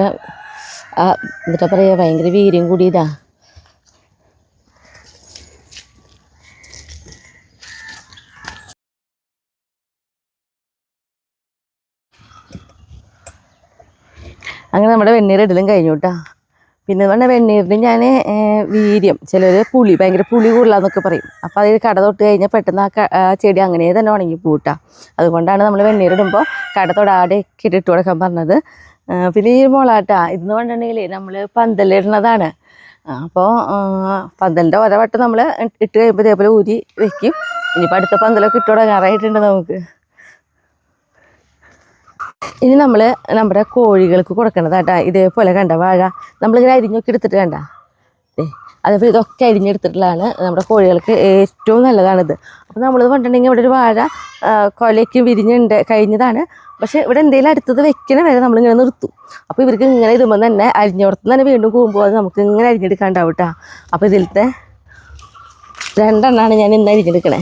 എന്താ പറയുക, ഭയങ്കര വീര്യം കൂടിയതാ. അങ്ങനെ നമ്മുടെ വെണ്ണീർ ഇടലും കഴിഞ്ഞു കേട്ടോ. പിന്നെ പറഞ്ഞാൽ വെണ്ണീരിന് ഞാൻ വീര്യം, ചിലർ പുളി ഭയങ്കര പുളി കൂടുതലാന്നൊക്കെ പറയും. അപ്പോൾ അത് കട തൊട്ട് കഴിഞ്ഞാൽ പെട്ടെന്ന് ആ ചെടി അങ്ങനെ തന്നെ ഉണങ്ങി പൂട്ടാം. അതുകൊണ്ടാണ് നമ്മൾ വെണ്ണീരിടുമ്പോൾ കട തൊടാതെ ഇട്ട് കൊടുക്കാൻ പറഞ്ഞത്. പിന്നെ ഈ മുളാട്ടാ ഇതെന്ന് പറഞ്ഞിട്ടുണ്ടെങ്കിൽ നമ്മൾ പന്തലിടുന്നതാണ്. അപ്പോൾ പന്തലിൻ്റെ ഓരോ വട്ടം നമ്മൾ ഇട്ട് കഴിയുമ്പോൾ ഇതേപോലെ ഊരി വെക്കും. ഇനിയിപ്പോൾ അടുത്ത പന്തലൊക്കെ ഇട്ട് തുടങ്ങാറായിട്ടുണ്ട് നമുക്ക്. ഇനി നമ്മൾ നമ്മുടെ കോഴികൾക്ക് കൊടുക്കേണ്ടതാട്ടാ. ഇതേപോലെ കണ്ട വാഴ നമ്മളിങ്ങനെ അരിഞ്ഞൊക്കെ എടുത്തിട്ട് കണ്ട അതേപോലെ ഇതൊക്കെ അരിഞ്ഞെടുത്തിട്ടുള്ളതാണ് നമ്മുടെ കോഴികൾക്ക് ഏറ്റവും നല്ലതാണിത്. അപ്പോൾ നമ്മളിത് പറഞ്ഞിട്ടുണ്ടെങ്കിൽ ഇവിടെ ഒരു വാഴ കൊലയ്ക്ക് വിരിഞ്ഞുണ്ട് കഴിഞ്ഞതാണ്. പക്ഷേ ഇവിടെ എന്തെങ്കിലും അടുത്തത് വെക്കണ വരെ നമ്മളിങ്ങനെ നിർത്തും. അപ്പോൾ ഇവർക്ക് ഇങ്ങനെ ഇടുമ്പോൾ തന്നെ അരിഞ്ഞോടത്ത് തന്നെ വീണ്ടും പോകുമ്പോൾ അത് നമുക്ക് ഇങ്ങനെ അരിഞ്ഞെടുക്കാണ്ടാവും കേട്ടോ. അപ്പോൾ ഇതിലത്തെ 2 എണ്ണമാണ് ഞാൻ ഇന്ന് അരിഞ്ഞെടുക്കണേ.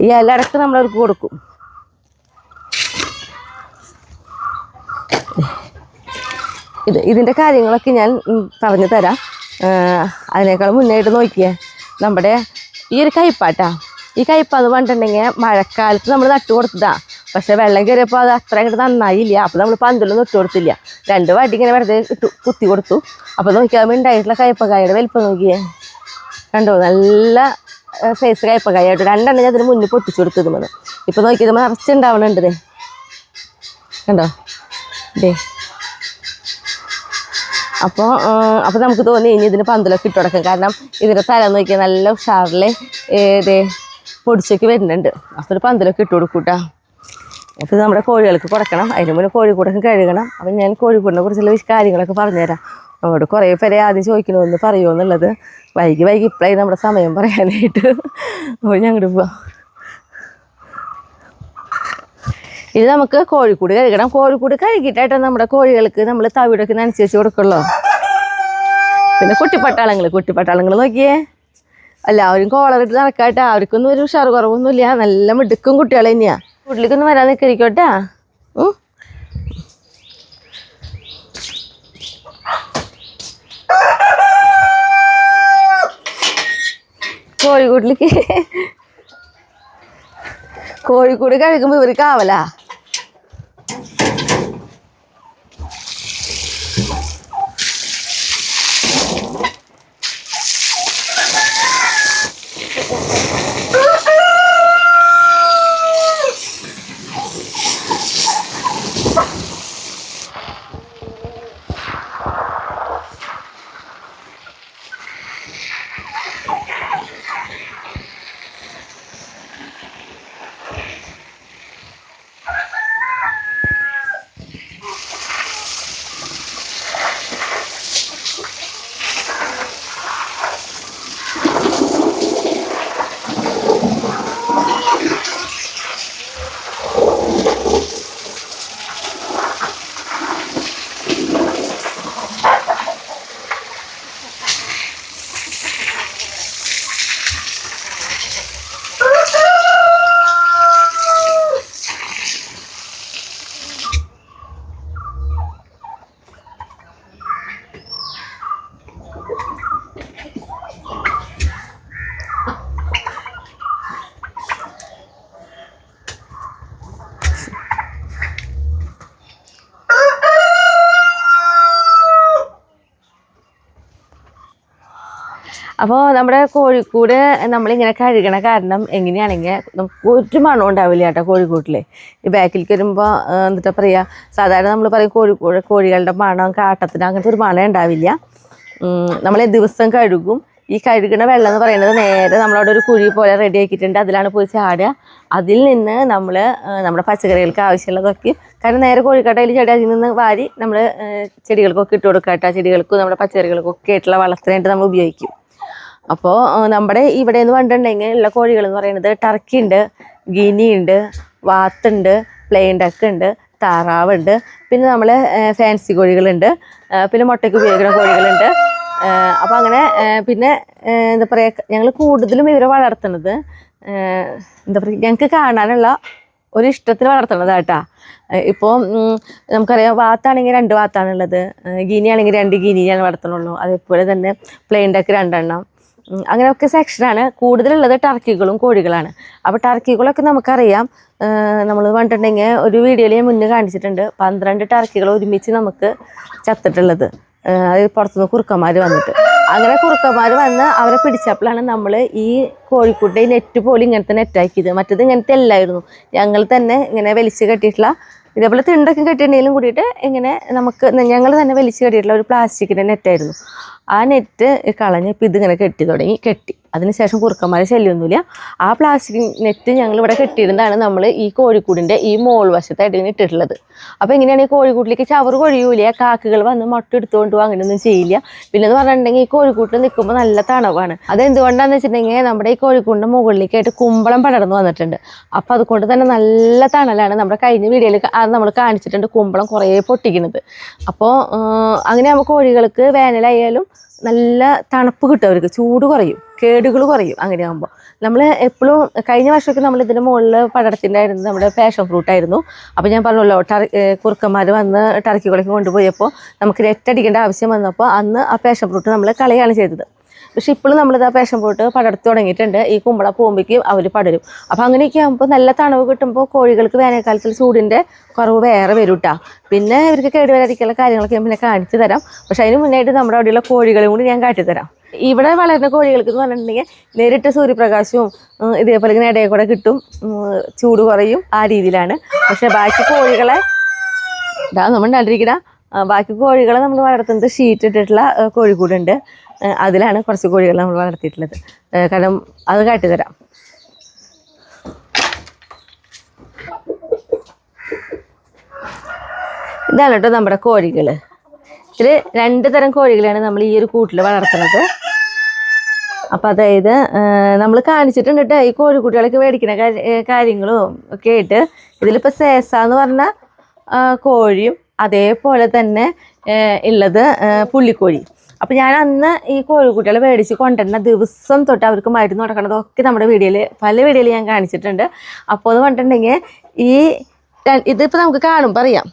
ഈ ഇലടക്ക് നമ്മളവർക്ക് കൊടുക്കും. ഇതിൻ്റെ കാര്യങ്ങളൊക്കെ ഞാൻ പറഞ്ഞു തരാം. അതിനേക്കാൾ മുന്നായിട്ട് നോക്കിയേ നമ്മുടെ ഈ ഒരു കയ്പ്പാട്ടാ. ഈ കയ്പ്പാന്ന് പറഞ്ഞിട്ടുണ്ടെങ്കിൽ മഴക്കാലത്ത് നമ്മൾ നട്ടു കൊടുത്തതാണ്. പക്ഷേ വെള്ളം കയറിയപ്പോൾ അത് അത്ര അങ്ങോട്ട് നന്നായില്ല. അപ്പോൾ നമ്മൾ പന്തലൊന്നും ഇട്ട് കൊടുത്തില്ല. 2 വടി ഇങ്ങനെ വെറുതെ കുത്തി കൊടുത്തു. അപ്പോൾ നോക്കിയാൽ ഉണ്ടായിട്ടുള്ള കയ്പ്പക്കായുടെ വലിപ്പം നോക്കിയേ കണ്ടോ, നല്ല സൈസ് കയ്പ്പക്കായായിട്ട് 2 എണ്ണം ഞാൻ അതിന് മുന്നിൽ പൊട്ടിച്ചു കൊടുത്തത് മതി. ഇപ്പോൾ നോക്കിയത് നിറച്ചുണ്ടാവണുണ്ട് കണ്ടോ ദേ. അപ്പോൾ നമുക്ക് തോന്നി ഇനി ഇതിന് പന്തലൊക്കെ ഇട്ട് കൊടുക്കാം. കാരണം ഇതിൻ്റെ തല നോക്കിയാൽ നല്ല ഉഷാറിൽ പൊടിച്ചൊക്കെ വരുന്നുണ്ട്. അപ്പോൾ ഒരു പന്തലൊക്കെ ഇട്ട് കൊടുക്കൂട്ടാ. അപ്പോൾ നമ്മുടെ കോഴികൾക്ക് കൊടുക്കണം. അതിന് മുന്നേ കോഴിക്കൂടൊക്കെ കഴുകണം. അപ്പം ഞാൻ കോഴിക്കൂടിനെ കുറിച്ചുള്ള കാര്യങ്ങളൊക്കെ പറഞ്ഞുതരാം. നമ്മളോട് കുറേ പേരെ ആദ്യം ചോദിക്കണമെന്ന് പറയുമോ എന്നുള്ളത്. വൈകി ഇപ്പോഴായി നമ്മുടെ സമയം പറയാനായിട്ട്. അപ്പോൾ ഞങ്ങോട്ട് പോവാം. ഇത് നമുക്ക് കോഴിക്കൂട് കഴുകണം. കോഴിക്കൂട് കഴുകിയിട്ടായിട്ട് നമ്മുടെ കോഴികൾക്ക് നമ്മൾ തവിടൊക്കെ നനച്ച് കൊടുക്കുള്ളൂ. പിന്നെ കുട്ടിപ്പട്ടാളങ്ങൾ നോക്കിയേ എല്ലാവരും കോളറിട്ട് നടക്കാട്ടെ. അവർക്കൊന്നും ഒരു ഉഷാറ് കുറവൊന്നുമില്ല. നല്ല മിടുക്കും കുട്ടികൾ തന്നെയാണ്. വീട്ടിലേക്കൊന്നും വരാൻ നിൽക്കരിക്കോട്ടാ. കോഴിക്കൂട് കഴുകുമ്പോൾ ഇവർ കാവലാ. അപ്പോൾ നമ്മുടെ കോഴിക്കൂട് നമ്മളിങ്ങനെ കഴുകണ കാരണം എങ്ങനെയാണെങ്കിൽ നമുക്ക് ഒരു മണം ഉണ്ടാവില്ല കേട്ടോ കോഴിക്കൂട്ടിൽ. ഈ ബാക്കിലേക്ക് വരുമ്പോൾ എന്നിട്ട് പറയുക, സാധാരണ നമ്മൾ പറയും കോഴികളുടെ മണം കാട്ടത്തിന് അങ്ങനത്തെ ഒരു മണം ഉണ്ടാവില്ല. നമ്മൾ ദിവസം കഴുകും. ഈ കഴുകണ വെള്ളം എന്ന് പറയുന്നത് നേരെ നമ്മളവിടെ ഒരു കുഴി പോലെ റെഡി ആക്കിയിട്ടുണ്ട്. അതിലാണ് പോയി ചാടുക. അതിൽ നിന്ന് നമ്മൾ നമ്മുടെ പച്ചക്കറികൾക്ക് ആവശ്യമുള്ളതൊക്കെ, കാരണം നേരെ കോഴിക്കട്ടയിൽ ചെടി അതിൽ നിന്ന് വാരി നമ്മൾ ചെടികൾക്കൊക്കെ ഇട്ട് കൊടുക്കുക കേട്ടോ. ചെടികൾക്കും നമ്മുടെ പച്ചക്കറികൾക്കൊക്കെ ആയിട്ടുള്ള വളത്തിനായിട്ട് നമ്മൾ ഉപയോഗിക്കും. അപ്പോൾ നമ്മുടെ ഇവിടെ എന്ന് പറഞ്ഞിട്ടുണ്ടെങ്കിൽ ഉള്ള കോഴികൾ എന്ന് പറയുന്നത് ടർക്കി ഉണ്ട്, ഗിനി ഉണ്ട്, വാത്തുണ്ട്, പ്ലെയിൻ ഡക്ക് ഉണ്ട്, താറാവുണ്ട്, പിന്നെ നമ്മൾ ഫാൻസി കോഴികളുണ്ട്, പിന്നെ മുട്ടയ്ക്ക് ഉപയോഗിക്കുന്ന കോഴികളുണ്ട്. അപ്പോൾ അങ്ങനെ പിന്നെ എന്താ പറയുക, ഞങ്ങൾ കൂടുതലും ഇവരെ വളർത്തുന്നത് എന്താ പറയുക, ഞങ്ങൾക്ക് കാണാനുള്ള ഒരു ഇഷ്ടത്തിന് വളർത്തുന്നത് കേട്ടോ. ഇപ്പോൾ നമുക്കറിയാം വാത്താണെങ്കിൽ 2 വാത്താണുള്ളത്, ഗിനി ആണെങ്കിൽ 2 ഗിനിയാണ് വളർത്തുന്നുള്ളൂ. അതേപോലെ തന്നെ പ്ലെയിൻ ഡക്ക് 2 എണ്ണം, അങ്ങനെയൊക്കെ സെക്ഷനാണ്. കൂടുതലുള്ളത് ടർക്കികളും കോഴികളാണ്. അപ്പോൾ ടർക്കികളൊക്കെ നമുക്കറിയാം, നമ്മൾ കണ്ടിട്ടുണ്ടെങ്കിൽ ഒരു വീഡിയോയിൽ ഞാൻ മുന്നേ കാണിച്ചിട്ടുണ്ട് 12 ടർക്കികൾ ഒരുമിച്ച് നമുക്ക് ചത്തിട്ടുള്ളത്. അത് പുറത്തുനിന്ന് കുറുക്കന്മാർ വന്നിട്ട്, അങ്ങനെ കുറുക്കന്മാർ വന്ന് അവരെ പിടിച്ചപ്പോഴാണ് നമ്മൾ ഈ കോഴിക്കൂട്ടെ നെറ്റ് പോലും ഇങ്ങനത്തെ നെറ്റാക്കിയത്. മറ്റത് ഇങ്ങനത്തെ അല്ലായിരുന്നു, ഞങ്ങൾ തന്നെ ഇങ്ങനെ വലിച്ച് കെട്ടിയിട്ടുള്ള, ഇതേപോലെ തിണ്ടൊക്കെ കെട്ടിയിട്ടുണ്ടെങ്കിലും കൂടിയിട്ട് ഇങ്ങനെ നമുക്ക് ഞങ്ങൾ തന്നെ വലിച്ച് കെട്ടിയിട്ടുള്ള ഒരു പ്ലാസ്റ്റിക്കിൻ്റെ നെറ്റായിരുന്നു. ആ നെറ്റ് കളഞ്ഞ് ഇപ്പം ഇതിങ്ങനെ കെട്ടി അതിനുശേഷം കുറുക്കന്മാരെ ശല്യമൊന്നുമില്ല. ആ പ്ലാസ്റ്റിക് നെറ്റ് ഞങ്ങളിവിടെ കെട്ടിയിരുന്നതാണ് നമ്മൾ ഈ കോഴിക്കൂടിൻ്റെ ഈ മോൾ വശത്തായിട്ട് ഇങ്ങനെ ഇട്ടിട്ടുള്ളത്. അപ്പോൾ എങ്ങനെയാണ് ഈ കോഴിക്കൂട്ടിലേക്ക് ചവറ് കൊഴിയൂല, കാക്കകൾ വന്ന് മുട്ട എടുത്തുകൊണ്ട് പോകും, അങ്ങനെയൊന്നും ചെയ്യില്ല. പിന്നെ എന്ന് പറഞ്ഞിട്ടുണ്ടെങ്കിൽ ഈ കോഴിക്കൂട്ടിൽ നിൽക്കുമ്പോൾ നല്ല തണവാണ്. അതെന്തുകൊണ്ടാണെന്ന് വെച്ചിട്ടുണ്ടെങ്കിൽ നമ്മുടെ ഈ കോഴിക്കൂടിൻ്റെ മുകളിലേക്കായിട്ട് കുമ്പളം പടർന്നു വന്നിട്ടുണ്ട്. അപ്പോൾ അതുകൊണ്ട് തന്നെ നല്ല തണലാണ്. നമ്മുടെ കഴിഞ്ഞ വീഡിയോയിൽ അത് നമ്മൾ കാണിച്ചിട്ടുണ്ട്, കുമ്പളം കുറേ പൊട്ടിക്കുന്നത്. അപ്പോൾ അങ്ങനെയാകുമ്പോൾ കോഴികൾക്ക് വേനലായാലും നല്ല തണുപ്പ് കിട്ടും, അവർക്ക് ചൂട് കുറയും, കേടുകൾ കുറയും. അങ്ങനെയാകുമ്പോൾ നമ്മൾ എപ്പോഴും കഴിഞ്ഞ വർഷമൊക്കെ നമ്മൾ ഇതിൻ്റെ മുകളിൽ പടർത്തിണ്ടായിരുന്നത് നമ്മുടെ പാഷൻ ഫ്രൂട്ടായിരുന്നു. അപ്പോൾ ഞാൻ പറഞ്ഞല്ലോ കുറുക്കന്മാർ വന്ന് ടർക്കികളൊക്കെ കൊണ്ടുപോയപ്പോൾ നമുക്ക് നെറ്റടിക്കേണ്ട ആവശ്യം വന്നപ്പോൾ അന്ന് ആ പാഷൻ ഫ്രൂട്ട് നമ്മൾ കളയാണ് ചെയ്തത്. പക്ഷെ ഇപ്പോഴും നമ്മളിത് ആ പാഷൻ ഫ്രൂട്ട് പടർത്തി തുടങ്ങിയിട്ടുണ്ട്. ഈ കുമ്പള പോകുമ്പോഴേക്കും അവർ പടരും. അപ്പോൾ അങ്ങനെയൊക്കെ ആകുമ്പോൾ നല്ല തണവ് കിട്ടുമ്പോൾ കോഴികൾക്ക് വേനൽക്കാലത്തിൽ ചൂടിൻ്റെ കുറവ് വേറെ വരും കേട്ടോ. പിന്നെ ഇവർക്ക് കേടുവരാതിരിക്കുള്ള കാര്യങ്ങളൊക്കെ ഞാൻ പിന്നെ കാണിച്ചു തരാം. പക്ഷെ അതിന് മുന്നായിട്ട് നമ്മുടെ അവിടെയുള്ള കോഴികളെയും കൂടി ഞാൻ കാട്ടിത്തരാം. ഇവിടെ വളരുന്ന കോഴികൾക്ക് എന്ന് പറഞ്ഞിട്ടുണ്ടെങ്കിൽ നേരിട്ട് സൂര്യപ്രകാശവും ഇതേപോലെ ഇങ്ങനെ ഇടയിൽ കൂടെ കിട്ടും, ചൂട് കുറയും, ആ രീതിയിലാണ്. പക്ഷെ ബാക്കി കോഴികളെ നമ്മൾ കണ്ടിരിക്കണ ബാക്കി കോഴികളെ നമ്മൾ വളർത്തുന്നത് ഷീറ്റ് ഇട്ടിട്ടുള്ള കോഴിക്കൂടുണ്ട്. അതിലാണ് കുറച്ച് കോഴികൾ നമ്മൾ വളർത്തിയിട്ടുള്ളത്. കാരണം അത് കാട്ടിത്തരാം. ഇതാണ് കേട്ടോ നമ്മുടെ കോഴികൾ. ഇതിൽ 2 തരം കോഴികളാണ് നമ്മൾ ഈ ഒരു കൂട്ടിൽ വളർത്തുന്നത്. അപ്പം അതായത് നമ്മൾ കാണിച്ചിട്ടുണ്ട് കേട്ടോ ഈ കോഴിക്കുട്ടികളൊക്കെ മേടിക്കുന്ന കാര്യങ്ങളും ഒക്കെ ആയിട്ട്. ഇതിലിപ്പോൾ സേസ എന്ന് പറഞ്ഞ കോഴിയും അതേപോലെ തന്നെ ഉള്ളത് പുള്ളിക്കോഴി. അപ്പോൾ ഞാൻ അന്ന് ഈ കോഴിക്കുട്ടികളെ മേടിച്ച് കൊണ്ടുവരുന്ന ദിവസം തൊട്ട് അവർക്ക് മരുന്ന് കൊടുക്കണതൊക്കെ നമ്മുടെ പല വീഡിയോയിൽ ഞാൻ കാണിച്ചിട്ടുണ്ട്. അപ്പോൾ എന്ന് പറഞ്ഞിട്ടുണ്ടെങ്കിൽ ഇതിപ്പോൾ നമുക്ക് കാണുമ്പോൾ അറിയാം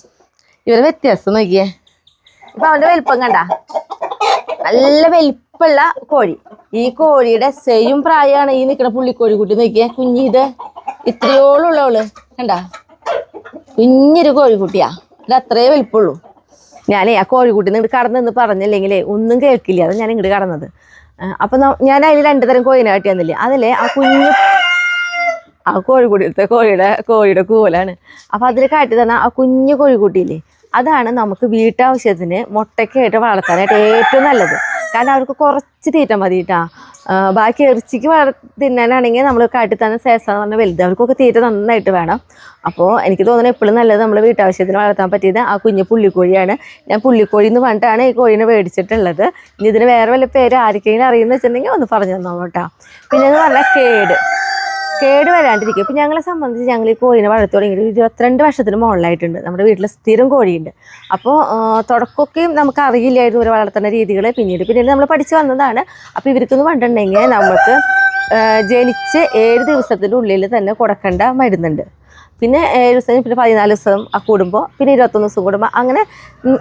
ഇവരെ വ്യത്യാസം. നോക്കിയേ, ഇപ്പം അവൻ്റെ വലിപ്പം കണ്ട, നല്ല വലിപ്പമുള്ള കോഴി. ഈ കോഴിയുടെ സെയിം പ്രായമാണ് ഈ നിൽക്കുന്ന പുള്ളിക്കോഴി കുട്ടി. നോക്കിയേ, കുഞ്ഞിത് ഇത്രയോളുള്ളവള് കണ്ട, കുഞ്ഞൊരു കോഴിക്കുട്ടിയാ. ഇത് അത്രേ വലിപ്പമുള്ളൂ. ഞാനേ ആ കോഴിക്കുട്ടി ഇങ്ങോട്ട് കടന്നെന്ന് പറഞ്ഞില്ലെങ്കിലേ ഒന്നും കേൾക്കില്ല, അത് ഞാൻ ഇങ്ങോട്ട് കടന്നത്. അപ്പം ഞാൻ അതിൽ 2 തരം കോഴിനെ കാട്ടി തന്നില്ലേ, അതിലെ ആ കോഴിക്കുട്ടിയിലത്തെ കോഴിയുടെ കൂലാണ്. അപ്പം അതിൽ കാട്ടി തന്ന ആ കുഞ്ഞു കോഴിക്കുട്ടിയില്ലേ, അതാണ് നമുക്ക് വീട്ടാവശ്യത്തിന് മുട്ടയ്ക്കായിട്ട് വളർത്താനായിട്ട് ഏറ്റവും നല്ലത്. കാരണം അവർക്ക് കുറച്ച് തീറ്റ മതി കേട്ടോ. ബാക്കി ഇറച്ചിക്ക് തിന്നാനാണെങ്കിൽ നമ്മൾ കാട്ടി തന്നെ സേസ എന്ന് പറഞ്ഞാൽ വലുത്, അവർക്കൊക്കെ തീറ്റ നന്നായിട്ട് വേണം. അപ്പോൾ എനിക്ക് തോന്നുന്നത് എപ്പോഴും നല്ലത് നമ്മൾ വീട്ടാവശ്യത്തിന് വളർത്താൻ പറ്റിയത് ആ കുഞ്ഞു പുള്ളിക്കോഴിയാണ്. ഞാൻ പുള്ളിക്കോഴി എന്ന് പറഞ്ഞിട്ടാണ് ഈ കോഴീനെ മേടിച്ചിട്ടുള്ളത്. ഇനി ഇതിന് വേറെ വല്ല പേര് ആർക്കെങ്കിലും അറിയുമെന്ന് വെച്ചിട്ടുണ്ടെങ്കിൽ ഒന്ന് പറഞ്ഞു തന്നോളൂ കേട്ടോ. പിന്നെ എന്ന് പറഞ്ഞാൽ കേട് വരാണ്ടിരിക്കും. ഇപ്പം ഞങ്ങളെ സംബന്ധിച്ച് ഞങ്ങൾ ഈ കോഴീനെ വളർത്തി തുടങ്ങിയിട്ട് 22 വർഷത്തിന് മുകളിലായിട്ടുണ്ട്. നമ്മുടെ വീട്ടിൽ സ്ഥിരം കോഴിയുണ്ട്. അപ്പോൾ തുടക്കമൊക്കെ നമുക്ക് അറിയില്ലായിരുന്നു ഇവരെ വളർത്തുന്ന രീതികൾ. പിന്നീട് നമ്മൾ പഠിച്ചു വന്നതാണ്. അപ്പോൾ ഇവർക്കെന്ന് പറഞ്ഞിട്ടുണ്ടെങ്കിൽ നമുക്ക് ജനിച്ച് 7 ദിവസത്തിൻ്റെ ഉള്ളിൽ തന്നെ കൊടുക്കേണ്ട മരുന്നുണ്ട്. പിന്നെ 7 ദിവസം, പിന്നെ 14 ദിവസം കൂടുമ്പോൾ, പിന്നെ 21 ദിവസം കൂടുമ്പോൾ, അങ്ങനെ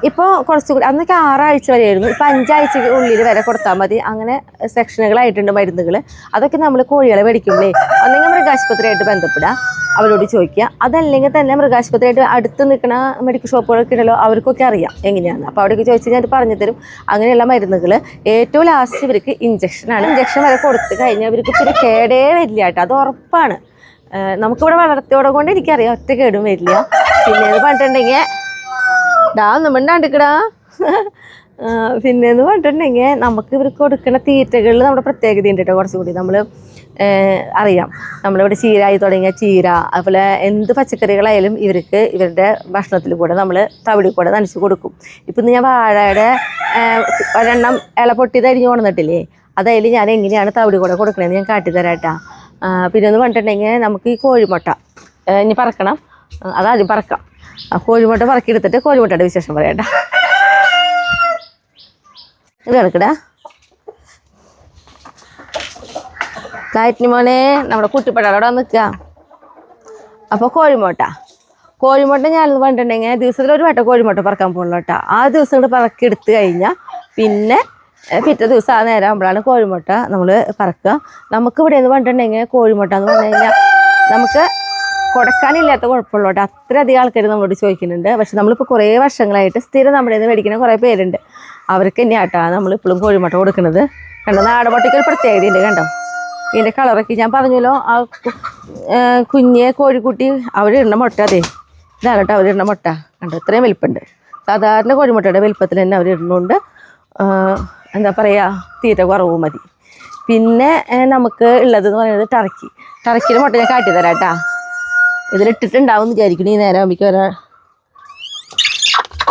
ഇപ്പോൾ കുറച്ചുകൂടി അന്നൊക്കെ 6 ആഴ്ച വരെയായിരുന്നു. ഇപ്പോൾ 5 ആഴ്ചയ്ക്ക് ഉള്ളിൽ വരെ കൊടുത്താൽ മതി. അങ്ങനെ സെക്ഷനുകളായിട്ടുണ്ട് മരുന്നുകൾ. അതൊക്കെ നമ്മൾ കോഴികളെ മേടിക്കുമ്പോഴേ ഒന്നെങ്കിൽ മൃഗാശുപത്രിയായിട്ട് ബന്ധപ്പെടുക, അവരോട് ചോദിക്കുക. അതല്ലെങ്കിൽ തന്നെ മൃഗാശുപത്രിയായിട്ട് അടുത്ത് നിൽക്കുന്ന മെഡിക്കൽ ഷോപ്പുകളൊക്കെ ഉണ്ടല്ലോ, അവർക്കൊക്കെ അറിയാം എങ്ങനെയാണ്. അപ്പോൾ അവിടേക്ക് ചോദിച്ചാൽ ഞാൻ പറഞ്ഞു തരും. അങ്ങനെയുള്ള മരുന്നുകൾ ഏറ്റവും ലാസ്റ്റ് ഇവർക്ക് ഇഞ്ചക്ഷനാണ്. ഇഞ്ചക്ഷൻ വരെ കൊടുത്തു കഴിഞ്ഞാൽ ഇവർക്ക് പിന്നെ കേടേ വരില്ല കേട്ടോ, അത് ഉറപ്പാണ്. നമുക്കിവിടെ വളർത്തിയോടെ കൊണ്ട് എനിക്കറിയാം ഒറ്റ കേടും വരില്ല. പിന്നെയെന്ന് പറഞ്ഞിട്ടുണ്ടെങ്കിൽ ഒന്നും മിണ്ടാണ്ടിക്കടാ. പിന്നെയെന്ന് പറഞ്ഞിട്ടുണ്ടെങ്കിൽ നമുക്ക് ഇവർക്ക് കൊടുക്കുന്ന തീറ്റകളിൽ നമ്മുടെ പ്രത്യേകതയുണ്ട് കേട്ടോ. കുറച്ചും കൂടി നമ്മൾ അറിയാം. നമ്മളിവിടെ ചീരായി തുടങ്ങിയ ചീര, അതുപോലെ എന്ത് പച്ചക്കറികളായാലും ഇവർക്ക് ഇവരുടെ ഭക്ഷണത്തിൽ കൂടെ നമ്മൾ തവിടി കൂടെ നനച്ച് കൊടുക്കും. ഇപ്പം ഇന്ന് ഞാൻ വാഴയുടെ ഒരെണ്ണം ഇല പൊട്ടി തരിഞ്ഞ് കൊണ്ടുവന്നിട്ടില്ലേ, അതായാലും ഞാൻ എങ്ങനെയാണ് തവിടി കൂടെ കൊടുക്കണതെന്ന് ഞാൻ കാട്ടിത്തരാം കേട്ടോ. പിന്നെ ഒന്ന് പറഞ്ഞിട്ടുണ്ടെങ്കിൽ നമുക്ക് ഈ കോഴിമുട്ട ഇനി പറക്കണം, അതാദ്യം പറക്കാം. ആ കോഴിമുട്ട പറക്കിയെടുത്തിട്ട് കോഴിമുട്ടയുടെ വിശേഷം പറയാം. ഇത് കിടക്കടാ കാറ്റിന് മോനെ, നമ്മുടെ കുട്ടിപ്പടവിടെ നിൽക്കുക. അപ്പോൾ കോഴിമുട്ട ഞാനെന്ന് പറഞ്ഞിട്ടുണ്ടെങ്കിൽ ദിവസത്തിൽ 1 വട്ടം കോഴിമുട്ട പറക്കാൻ പോകുള്ളൂ കേട്ടോ. ആ ദിവസം കൂടെ പറക്കിയെടുത്ത് കഴിഞ്ഞാൽ പിന്നെ പിറ്റേ ദിവസം ആ നേരം ആകുമ്പോഴാണ് കോഴിമുട്ട നമ്മൾ പറക്കുക. നമുക്ക് ഇവിടെ നിന്ന് പറഞ്ഞിട്ടുണ്ടെങ്കിൽ കോഴിമുട്ട എന്ന് പറഞ്ഞു കഴിഞ്ഞാൽ നമുക്ക് കൊടുക്കാനില്ലാത്ത കുഴപ്പമുള്ളൂ. അത്രയധികം ആൾക്കാർ നമ്മളോട് ചോദിക്കുന്നുണ്ട്. പക്ഷെ നമ്മളിപ്പോൾ കുറേ വർഷങ്ങളായിട്ട് സ്ഥിരം നമ്മുടെ നിന്ന് മേടിക്കുന്ന കുറേ പേരുണ്ട്. അവർക്ക് തന്നെയാട്ടാണ് നമ്മളിപ്പോഴും കോഴിമുട്ട കൊടുക്കുന്നത്. കണ്ടോ, നാടൻ മുട്ടയ്ക്ക് ഒരു പ്രത്യേകതയുണ്ട്. കണ്ടോ ഇതിൻ്റെ കളറൊക്കെ ഞാൻ പറഞ്ഞല്ലോ. ആ കുഞ്ഞ് കോഴിക്കുട്ടി അവരിടുന്ന മുട്ട അതെ ഇതാണ് കേട്ടോ അവരിടുന്ന മുട്ട. കണ്ടോ ഇത്രയും വലിപ്പമുണ്ട്. സാധാരണ കോഴിമുട്ടയുടെ വലിപ്പത്തിൽ തന്നെ അവരിടുന്നുണ്ട്. എന്താ പറയുക, തീറ്റ കുറവ് മതി. പിന്നെ നമുക്ക് ഉള്ളതെന്ന് പറയുന്നത് ടർക്കിയുടെ മുട്ട ഞാൻ കാട്ടി തരാം കേട്ടാ. ഇതിലിട്ടിട്ടുണ്ടാവും എന്ന് വിചാരിക്കുന്നു. ഈ നേരം ആകുമ്പോൾ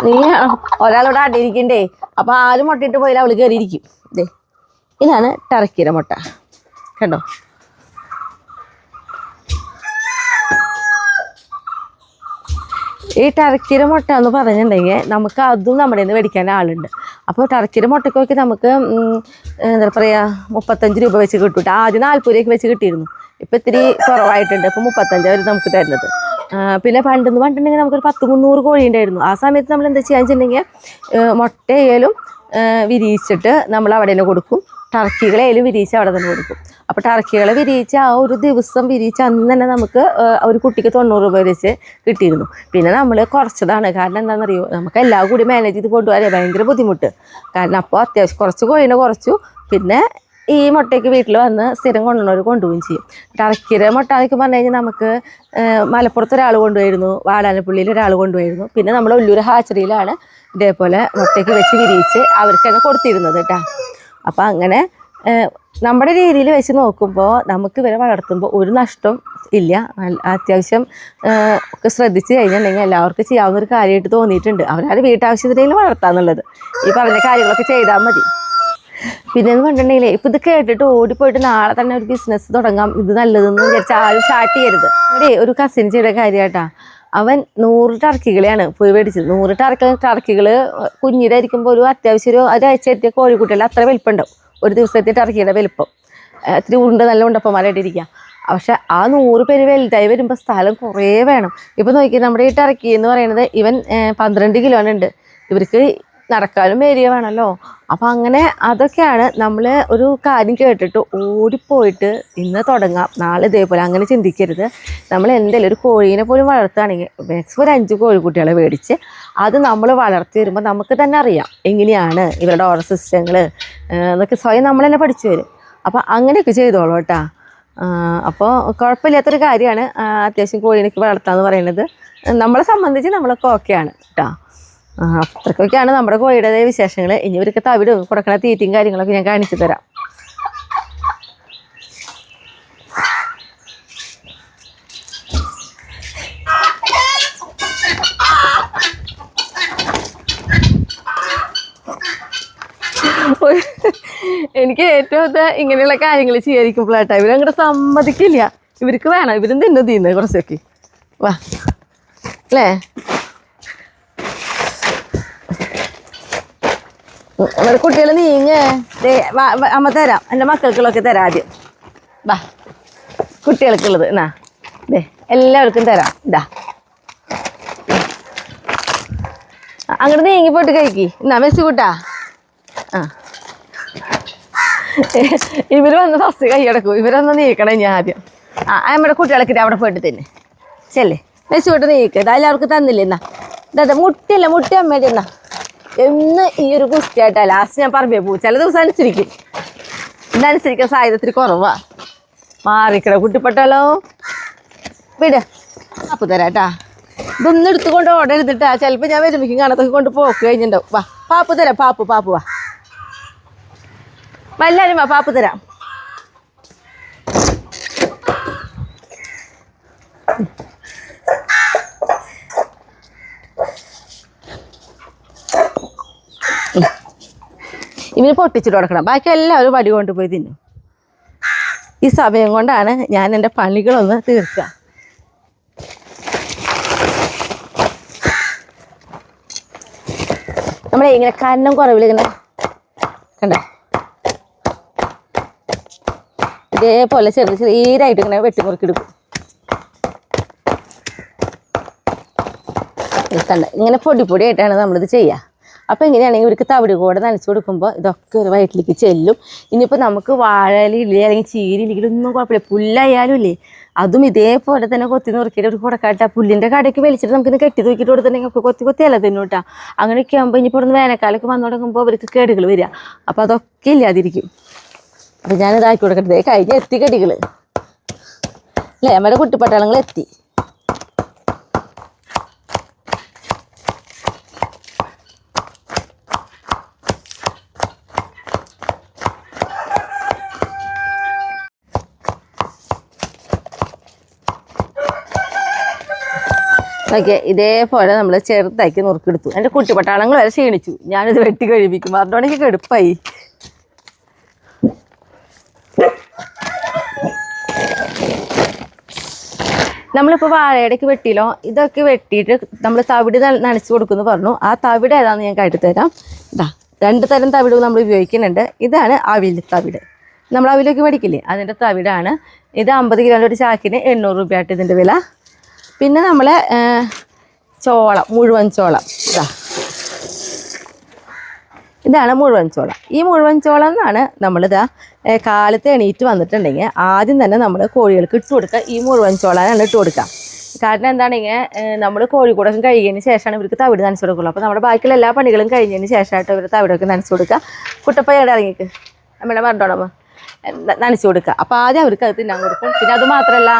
നീ ഒരാളോട് അടിയിരിക്കണ്ടേ. അപ്പോൾ ആരും മുട്ടയിട്ട് പോയാൽ അവൾ കയറിയിരിക്കും. ഇതേ ഇതാണ് ടർക്കിയുടെ മുട്ട. കണ്ടോ ഈ ടർക്കിയുടെ മുട്ട എന്ന് പറഞ്ഞിട്ടുണ്ടെങ്കിൽ നമുക്ക് അതും നമ്മുടെ നിന്ന് മേടിക്കാൻ ആളുണ്ട്. അപ്പോൾ ടർക്കിയുടെ മുട്ടയ്ക്കൊക്കെ നമുക്ക് എന്താ പറയുക 35 രൂപ വെച്ച് കിട്ടും. ആദ്യം 40 രൂപയ്ക്ക് വെച്ച് കിട്ടിയിരുന്നു. ഇപ്പം ഇത്തിരി കുറവായിട്ടുണ്ട്. ഇപ്പോൾ 35 അവർ നമുക്ക് തരുന്നത്. പിന്നെ പണ്ടെന്ന് പറഞ്ഞിട്ടുണ്ടെങ്കിൽ നമുക്കൊരു 10-300 കോഴി ഉണ്ടായിരുന്നു. ആ സമയത്ത് നമ്മൾ എന്താ ചെയ്യാന്ന് വെച്ചിട്ടുണ്ടെങ്കിൽ മുട്ടയായാലും വിരിയിച്ചിട്ട് നമ്മൾ അവിടെ തന്നെ കൊടുക്കും. ടർക്കികളായാലും വിരിയിച്ച് അവിടെ തന്നെ കൊടുക്കും. അപ്പോൾ ടർക്കികളെ വിരിയിച്ച് ആ ഒരു ദിവസം വിരിയിച്ച് അന്ന് തന്നെ നമുക്ക് ഒരു കുട്ടിക്ക് 90 രൂപ വെച്ച് കിട്ടിയിരുന്നു. പിന്നെ നമ്മൾ കുറച്ചതാണ്. കാരണം എന്താണെന്നറിയോ, നമുക്ക് എല്ലാം കൂടി മാനേജ് ചെയ്ത് കൊണ്ടുപോകാൻ ഭയങ്കര ബുദ്ധിമുട്ട്. കാരണം അപ്പോൾ അത്യാവശ്യം കുറച്ച് കോഴീനെ കുറച്ചു. പിന്നെ ഈ മുട്ടയ്ക്ക് വീട്ടിൽ വന്ന് സ്ഥിരം കൊണ്ടുവന്നവർ കൊണ്ടുപോവുകയും ചെയ്യും. ടർക്കിയുടെ മുട്ട എന്നൊക്കെ പറഞ്ഞു കഴിഞ്ഞാൽ നമുക്ക് മലപ്പുറത്ത് ഒരാൾ കൊണ്ടുപോയിരുന്നു, വാടാനപ്പള്ളിയിൽ ഒരാൾ കൊണ്ടുപോയിരുന്നു. പിന്നെ നമ്മൾ ഒല്ലൂർ ഹാച്ചറിയിലാണ് ഇതേപോലെ മുട്ടയ്ക്ക് വെച്ച് വിരിയിച്ച് അവർക്കങ്ങ് കൊടുത്തിരുന്നത് കേട്ടോ. അപ്പം അങ്ങനെ നമ്മുടെ രീതിയിൽ വെച്ച് നോക്കുമ്പോൾ നമുക്ക് ഇവരെ വളർത്തുമ്പോൾ ഒരു നഷ്ടം ഇല്ല. അത്യാവശ്യം ഒക്കെ ശ്രദ്ധിച്ച് കഴിഞ്ഞിട്ടുണ്ടെങ്കിൽ എല്ലാവർക്കും ചെയ്യാവുന്ന ഒരു കാര്യമായിട്ട് തോന്നിയിട്ടുണ്ട്. അവരവരുടെ വീട്ടാവശ്യത്തിനെങ്കിലും വളർത്താന്നുള്ളത് ഈ പറഞ്ഞ കാര്യങ്ങളൊക്കെ ചെയ്താൽ മതി. പിന്നെയെന്ന് പറഞ്ഞിട്ടുണ്ടെങ്കിൽ ഇപ്പം ഇത് കേട്ടിട്ട് ഓടിപ്പോയിട്ട് നാളെ തന്നെ ഒരു ബിസിനസ് തുടങ്ങാം, ഇത് നല്ലതെന്ന് വിചാരിച്ചാൽ ആരും സ്റ്റാർട്ട് ചെയ്യരുത്. ഇവിടെ ഒരു കസിൻ ചെയ്ത കാര്യമായിട്ടാ. അവൻ 100 ടർക്കികളെയാണ് പോയി മേടിച്ചത്. 100 ടർക്കികൾ കുഞ്ഞിലായിരിക്കുമ്പോൾ ഒരു അത്യാവശ്യം ഒരാഴ്ച എത്തിയ കോഴിക്കുട്ടികൾ അത്ര വലിപ്പമുണ്ടാവും. ഒരു ദിവസത്തെ ടർക്കിയുടെ വലിപ്പം ഇത്തിരി നല്ല ഉണ്ടപ്പന്മാരായിട്ടിരിക്കുക. പക്ഷെ ആ 100 പേര് വലുതായി വരുമ്പോൾ സ്ഥലം കുറേ വേണം. ഇപ്പം നോക്കി നമ്മുടെ ഈ ടർക്കി എന്ന് പറയുന്നത് ഇവൻ 12 കിലോനുണ്ട്. ഇവർക്ക് നടക്കാനും ഏരിയ വേണമല്ലോ. അപ്പം അങ്ങനെ അതൊക്കെയാണ് നമ്മൾ ഒരു കാര്യം കേട്ടിട്ട് ഓടിപ്പോയിട്ട് ഇന്ന് തുടങ്ങാം നാളെ ഇതേപോലെ അങ്ങനെ ചിന്തിക്കരുത്. നമ്മൾ എന്തെങ്കിലും ഒരു കോഴീനെ പോലും വളർത്തുകയാണെങ്കിൽ മാക്സിമം ഒരു 5 കോഴിക്കുട്ടികളെ മേടിച്ച് അത് നമ്മൾ വളർത്തി വരുമ്പോൾ നമുക്ക് തന്നെ അറിയാം എങ്ങനെയാണ് ഇവരുടെ ഓർഡർ സിസ്റ്റങ്ങൾ എന്നൊക്കെ സ്വയം നമ്മൾ തന്നെ പഠിച്ചു വരും. അപ്പോൾ അങ്ങനെയൊക്കെ ചെയ്തോളൂ കേട്ടോ. അപ്പോൾ കുഴപ്പമില്ലാത്തൊരു കാര്യമാണ് അത്യാവശ്യം കോഴീനൊക്കെ വളർത്താമെന്ന് പറയുന്നത്. നമ്മളെ സംബന്ധിച്ച് നമ്മളൊക്കെ ഓക്കെയാണ് കേട്ടോ. അത്രക്കൊക്കെയാണ് നമ്മുടെ കോഴിയുടേതായ വിശേഷങ്ങൾ. ഇനി ഇവർക്ക് തവിടും കൊടുക്കണ തീറ്റയും കാര്യങ്ങളൊക്കെ ഞാൻ കാണിച്ചു തരാം. എനിക്ക് ഏറ്റവും ഇങ്ങനെയുള്ള കാര്യങ്ങൾ ചെയ്യാതിരിക്കുമ്പോഴാട്ടോ ഇവരങ്ങോട്ട് സമ്മതിക്കില്ല. ഇവർക്ക് വേണം, ഇവരും തന്നെ തീരുന്നത് കുറച്ചൊക്കെ. വാ അല്ലേ, നമ്മുടെ കുട്ടികൾ നീങ്ങ അമ്മ തരാം. എൻ്റെ മക്കൾക്കുള്ളതൊക്കെ തരാം ആദ്യം. വാ കുട്ടികൾക്കുള്ളത് എന്നാ ദേ എല്ലാവർക്കും തരാം. ഇതാ അങ്ങോട്ട് നീങ്ങി പോയിട്ട് കഴിക്കി. എന്നാ മെസ്സി കൂട്ടാ. ആ ഇവർ വന്ന് ഫസ്റ്റ് കൈ കിടക്കും. ഇവരൊന്ന് നീക്കണം ഞാൻ ആദ്യം. നമ്മുടെ കുട്ടികളൊക്കെ അവിടെ പോയിട്ട് തന്നെ ചെല്ലേ മെസ്സി കൂട്ട് നീക്കുക. ഇതാ എല്ലാവർക്കും തന്നില്ലേ. എന്നാ ഇതാ മുട്ടിയല്ല, മുട്ടി അമ്മയുടെ എന്നാ എന്ന് ഈ ഒരു കുസ്തിയായിട്ടാ ലാസ്റ്റ് ഞാൻ പറമ്പേ പോകും. ചില ദിവസം അനുസരിക്കും, ഇതനുസരിക്കാൻ സാധ്യതത്തിൽ കുറവാ. മാറിക്കട കുട്ടിപ്പെട്ടാലോ വിട്. അപ്പ് തരാട്ടാ. ഇതൊന്നും എടുത്തുകൊണ്ട് ഓടരുതിട്ടാ. ചിലപ്പോൾ ഞാൻ വരുമ്പോഴേക്കും കാണത്തൊക്കെ കൊണ്ട് പോക്ക് കഴിഞ്ഞിട്ടുണ്ടാവും. വാ പാപ്പ് തരാം. പാപ്പ് വാ എല്ലാവരും വാ, പാപ്പ് തരാം. ഇവന് പൊട്ടിച്ചിട്ട് കൊടുക്കണം. ബാക്കി എല്ലാവരും വടി കൊണ്ടുപോയി തിന്നും. ഈ സമയം കൊണ്ടാണ് ഞാൻ എൻ്റെ പണികളൊന്ന് തീർക്കുക. നമ്മളെ ഇങ്ങനെ കന്നം കുറവിൽ ഇങ്ങനെ കണ്ടോ ഇതേപോലെ ചെറിയതായിട്ട് ഇങ്ങനെ വെട്ടിമുറുക്കിയെടുക്കും. കണ്ട ഇങ്ങനെ പൊടിയായിട്ടാണ് നമ്മളിത് ചെയ്യുക. അപ്പോൾ എങ്ങനെയാണെങ്കിൽ ഇവർക്ക് തവിട് കൂടെ നനച്ച് കൊടുക്കുമ്പോൾ ഇതൊക്കെ ഒരു വയറ്റിലേക്ക് ചെല്ലും. ഇനിയിപ്പോൾ നമുക്ക് വാഴയില്ലേ അല്ലെങ്കിൽ ചീരിയില്ലെങ്കിൽ ഒന്നും കുഴപ്പമില്ല, പുല്ലായാലും ഇല്ലേ അതും ഇതേപോലെ തന്നെ കൊത്തി നുറുക്കിയിട്ട് ഒരു കുടക്കാട്ട പുല്ലിൻ്റെ കടയ്ക്ക് വലിച്ചിട്ട് നമുക്കിന്ന് കെട്ടി തൂക്കിയിട്ട് കൊടുത്തിട്ടുണ്ടെങ്കിൽ ഒക്കെ കൊത്തി കൊത്തി അല്ല തിന്നൂട്ടാ. അങ്ങനെയൊക്കെ ആകുമ്പോൾ ഇനിയിപ്പോൾ ഇവിടുന്ന് വേനൽക്കാലൊക്കെ വന്നു തുടങ്ങുമ്പോൾ അവർക്ക് കേടുകൾ വരിക, അപ്പോൾ അതൊക്കെ ഇല്ലാതിരിക്കും. അപ്പം ഞാനിതാക്കി കൊടുക്കട്ടെ. കഴിഞ്ഞ് എത്തി കടികൾ അല്ലേ, നമ്മുടെ കുട്ടിപ്പട്ടാളങ്ങൾ എത്തി. ഓക്കെ, ഇതേപോലെ നമ്മൾ ചെറുതാക്കി നുറുക്കെടുത്തു. എൻ്റെ കുട്ടിപ്പട്ടാളങ്ങൾ വരെ ക്ഷീണിച്ചു. ഞാനിത് വെട്ടി കഴിപ്പിക്കും, പറഞ്ഞോണ്ടെങ്കിൽ കെടുപ്പായി. നമ്മളിപ്പോൾ വാഴയുടെയൊക്കെ വെട്ടിയിലോ ഇതൊക്കെ വെട്ടിയിട്ട് നമ്മൾ തവിട് നനച്ച് കൊടുക്കുമെന്ന് പറഞ്ഞു. ആ തവിട് ഏതാണെന്ന് ഞാൻ കാട്ടിത്തരാം. ഇതാ 2 തരം തവിട് നമ്മൾ ഉപയോഗിക്കുന്നുണ്ട്. ഇതാണ് അവിൽ തവിട്, നമ്മൾ അവിലൊക്കെ മേടിക്കില്ലേ അതിൻ്റെ തവിടാണ്. ഇത് 50 കിലോയുടെ ഒരു ചാക്കിന് 800 രൂപയായിട്ട് ഇതിൻ്റെ വില. പിന്നെ നമ്മളെ ചോളം, മുഴുവൻ ചോളം, ഇതാണ് മുഴുവൻ ചോളം. ഈ മുഴുവൻ ചോളം എന്നാണ് നമ്മളിതാ കാലത്ത് എണീറ്റ് വന്നിട്ടുണ്ടെങ്കിൽ ആദ്യം തന്നെ നമ്മൾ കോഴികൾക്ക് ഇട്ട് കൊടുക്കുക. ഈ മുഴുവൻ ചോളാണ് ഇട്ട് കൊടുക്കുക. കാരണം എന്താണെങ്കിൽ നമ്മൾ കോഴിക്കൂടൊക്കെ കഴിയുന്നതിന് ശേഷമാണ് ഇവർക്ക് തവിട് നനച്ച് കൊടുക്കുള്ളൂ. അപ്പോൾ നമ്മുടെ ബാക്കിയുള്ള എല്ലാ പണികളും കഴിഞ്ഞതിന് ശേഷമായിട്ട് ഇവർ തവിടൊക്കെ നനച്ച് കൊടുക്കുക. കുട്ടപ്പയുടെ ഇറങ്ങിക്ക് നമ്മുടെ പറഞ്ഞോളമ്മ നനച്ച് കൊടുക്കുക. അപ്പോൾ ആദ്യം അവർക്ക് അത് തിന്നാൻ കൊടുക്കും. പിന്നെ അത് മാത്രമല്ല,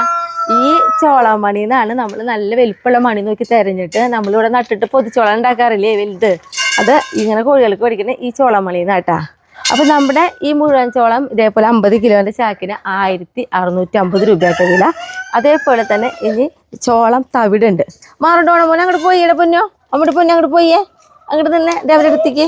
ഈ ചോളമണി എന്നാണ് നമ്മൾ നല്ല വലിപ്പമുള്ള മണി നോക്കി തിരഞ്ഞിട്ട് നമ്മളിവിടെ നട്ടിട്ട് പൊതിച്ചോളം ഉണ്ടാക്കാറില്ലേ വലുത്, അത് ഇങ്ങനെ കോഴികൾക്ക് മേടിക്കുന്ന ഈ ചോളമണി എന്നാട്ടാ. അപ്പോൾ നമ്മുടെ ഈ മുഴുവൻ ചോളം ഇതേപോലെ 50 കിലോൻ്റെ ചാക്കിന് 1650 രൂപയായിട്ട് വില. അതേപോലെ തന്നെ ഇനി ചോളം തവിടുണ്ട്. മാറണ്ടോണം മോനെ അങ്ങോട്ട് പോയി, ഇവിടെ പൊന്നോ അങ്ങോട്ട് പൊന്നോ, അങ്ങോട്ട് പോയേ, അങ്ങോട്ട് തന്നെ രാവിലെ എടുത്തേക്ക്.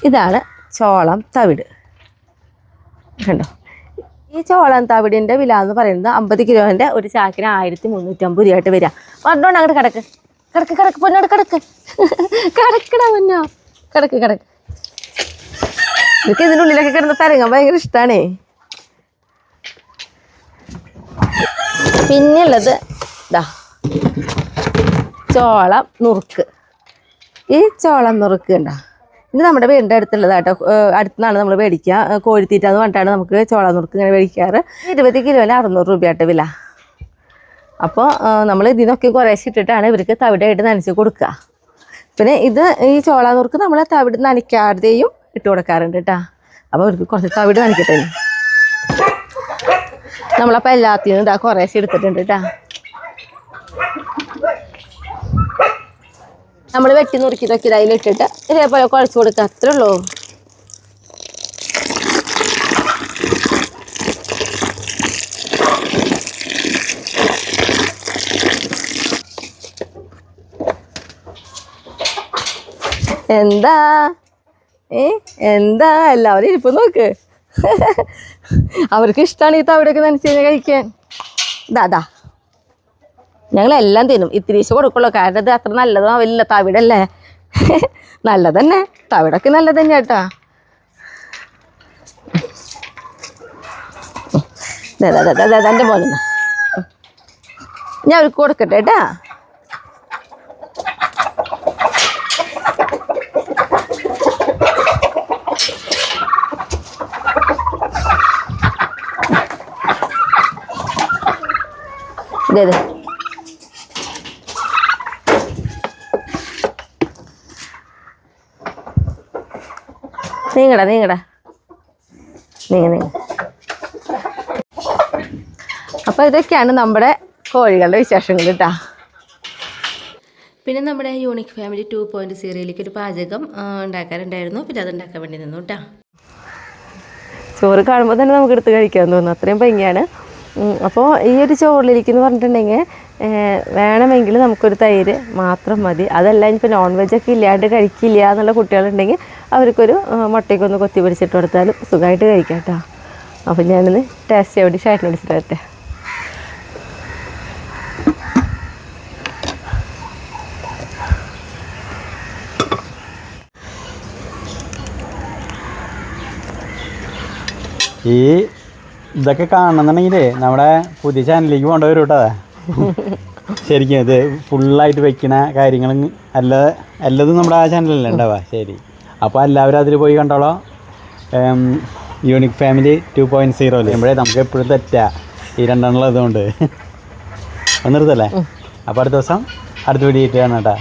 ഇതാണ് ചോളം തവിട്, കണ്ടോ. ഈ ചോളം തവിടിൻ്റെ വില എന്ന് പറയുന്നത് 50 കിലോൻ്റെ ഒരു ചാക്കിന് 1350 രൂപയായിട്ട് വരിക. പറഞ്ഞോണ്ട് അങ്ങോട്ട് കിടക്ക് കിടക്ക് കിടക്ക് പൊന്നോട് കിടക്ക് കിടക്കട പൊന്നോ, കിടക്ക് കിടക്ക്. എനിക്ക് ഇതിൻ്റെ ഉള്ളിലൊക്കെ കിടന്ന് തരങ്ങാൻ ഭയങ്കര ഇഷ്ടമാണേ. പിന്നെയുള്ളത് ഇതാ ചോളം നുറുക്ക്. ഈ ചോളം നുറുക്ക് ഉണ്ടോ, ഇത് നമ്മുടെ വീടിൻ്റെ അടുത്തുള്ളതാട്ടോ. അടുത്തുനിന്നാണ് നമ്മൾ മേടിക്കുക, കോഴിത്തീറ്റ എന്ന് പറഞ്ഞിട്ടാണ് നമുക്ക് ചോളം നുറുക്ക് ഇങ്ങനെ മേടിക്കാറ്. 20 കിലോന് 600 രൂപയായിട്ട് വില. അപ്പോൾ നമ്മൾ ഇതിനൊക്കെ കുറേശ്ശെ ഇട്ടിട്ടാണ് ഇവർക്ക് തവിടായിട്ട് നനച്ച് കൊടുക്കുക. പിന്നെ ഈ ചോളം നുറുക്ക് നമ്മൾ തവിട് നനയ്ക്കാതെയും ഇട്ട് കൊടുക്കാറുണ്ട് കേട്ടോ. അപ്പോൾ അവർക്ക് കുറച്ച് തവിട് നനയ്ക്കട്ടെ. നമ്മളപ്പോൾ എല്ലാത്തിനും ഇതാ കുറേശ്ശെ എടുത്തിട്ടുണ്ട് കേട്ടോ. നമ്മൾ വെട്ടി നുറുക്കിയതൊക്കെ അതിലിട്ടിട്ട് ഇതേപോലെ കുഴച്ച് കൊടുക്കുക, അത്രേ ഉള്ളൂ. എന്താ എന്താ എല്ലാവരും ഇരിപ്പ് നോക്ക്. അവർക്ക് ഇഷ്ടമാണ് ഈ തവിടൊക്കെ നനച്ച് കഴിഞ്ഞാൽ കഴിക്കാൻ. ഇതാ ഞങ്ങളെല്ലാം തിന്നും, ഇത്തിരീശ് കൊടുക്കുള്ളൂ. കാരണം ഇത് അത്ര നല്ലതും ആവില്ല, തവിടല്ലേ. നല്ലത് തന്നെ, തവിടൊക്കെ നല്ലത് തന്നെ കേട്ടോ. എൻ്റെ മോനെ ഞാൻ അവർക്ക് കൊടുക്കട്ടെ കേട്ടാ. ഇതേ നീങ്ങടാ നീങ്ങ. അപ്പോൾ ഇതൊക്കെയാണ് നമ്മുടെ കോഴികളുടെ വിശേഷങ്ങൾ കേട്ടോ. പിന്നെ നമ്മുടെ യൂണിക് ഫാമിലി 2.0 ഒരു പാചകം ഉണ്ടാക്കാറുണ്ടായിരുന്നു. പിന്നെ അത് ഉണ്ടാക്കാൻ വേണ്ടി നിന്നു കേട്ടോ. ചോറ് കാണുമ്പോൾ തന്നെ നമുക്ക് എടുത്ത് കഴിക്കാൻ തോന്നും, അത്രയും ഭംഗിയാണ്. അപ്പോൾ ഈ ഒരു ചോറിലിരിക്കുന്നു പറഞ്ഞിട്ടുണ്ടെങ്കിൽ വേണമെങ്കിൽ നമുക്കൊരു തൈര് മാത്രം മതി. അതല്ല ഇനിയിപ്പോൾ നോൺ വെജൊക്കെ ഇല്ലാണ്ട് കഴിക്കില്ല എന്നുള്ള കുട്ടികളുണ്ടെങ്കിൽ അവർക്കൊരു മുട്ടയ്ക്ക് ഒന്ന് കൊത്തി പിടിച്ചിട്ട് കൊടുത്താലും സുഖമായിട്ട് കഴിക്കാം കേട്ടോ. അപ്പോൾ ഞാനിന്ന് ടേസ്റ്റ് വേണ്ടി ഷാറ്റിന് അടിച്ചിട്ട് വരട്ടെ. ഈ ഇതൊക്കെ കാണണമെന്നുണ്ടെങ്കിലേ നമ്മുടെ പുതിയ ചാനലിലേക്ക് പോകേണ്ട വരും കേട്ടോ. ശരിക്കും ഇത് ഫുള്ളായിട്ട് വെക്കണ കാര്യങ്ങളും എല്ലാതും നമ്മുടെ ആ ചാനലല്ലേ ഉണ്ടാവുക. ശരി, അപ്പോൾ എല്ലാവരും അതിൽ പോയി കണ്ടോളോ. യൂണിക് ഫാമിലി 2.0 ചെയ്യുമ്പോഴേ നമുക്ക് എപ്പോഴും തെറ്റാ ഈ രണ്ടെണ്ണം ഉള്ളതുകൊണ്ട്. ഒന്ന് നിർത്തല്ലേ? അപ്പോൾ അടുത്ത ദിവസം അടുത്ത വീഡിയോ ആയിട്ട് കാണാം കേട്ടോ.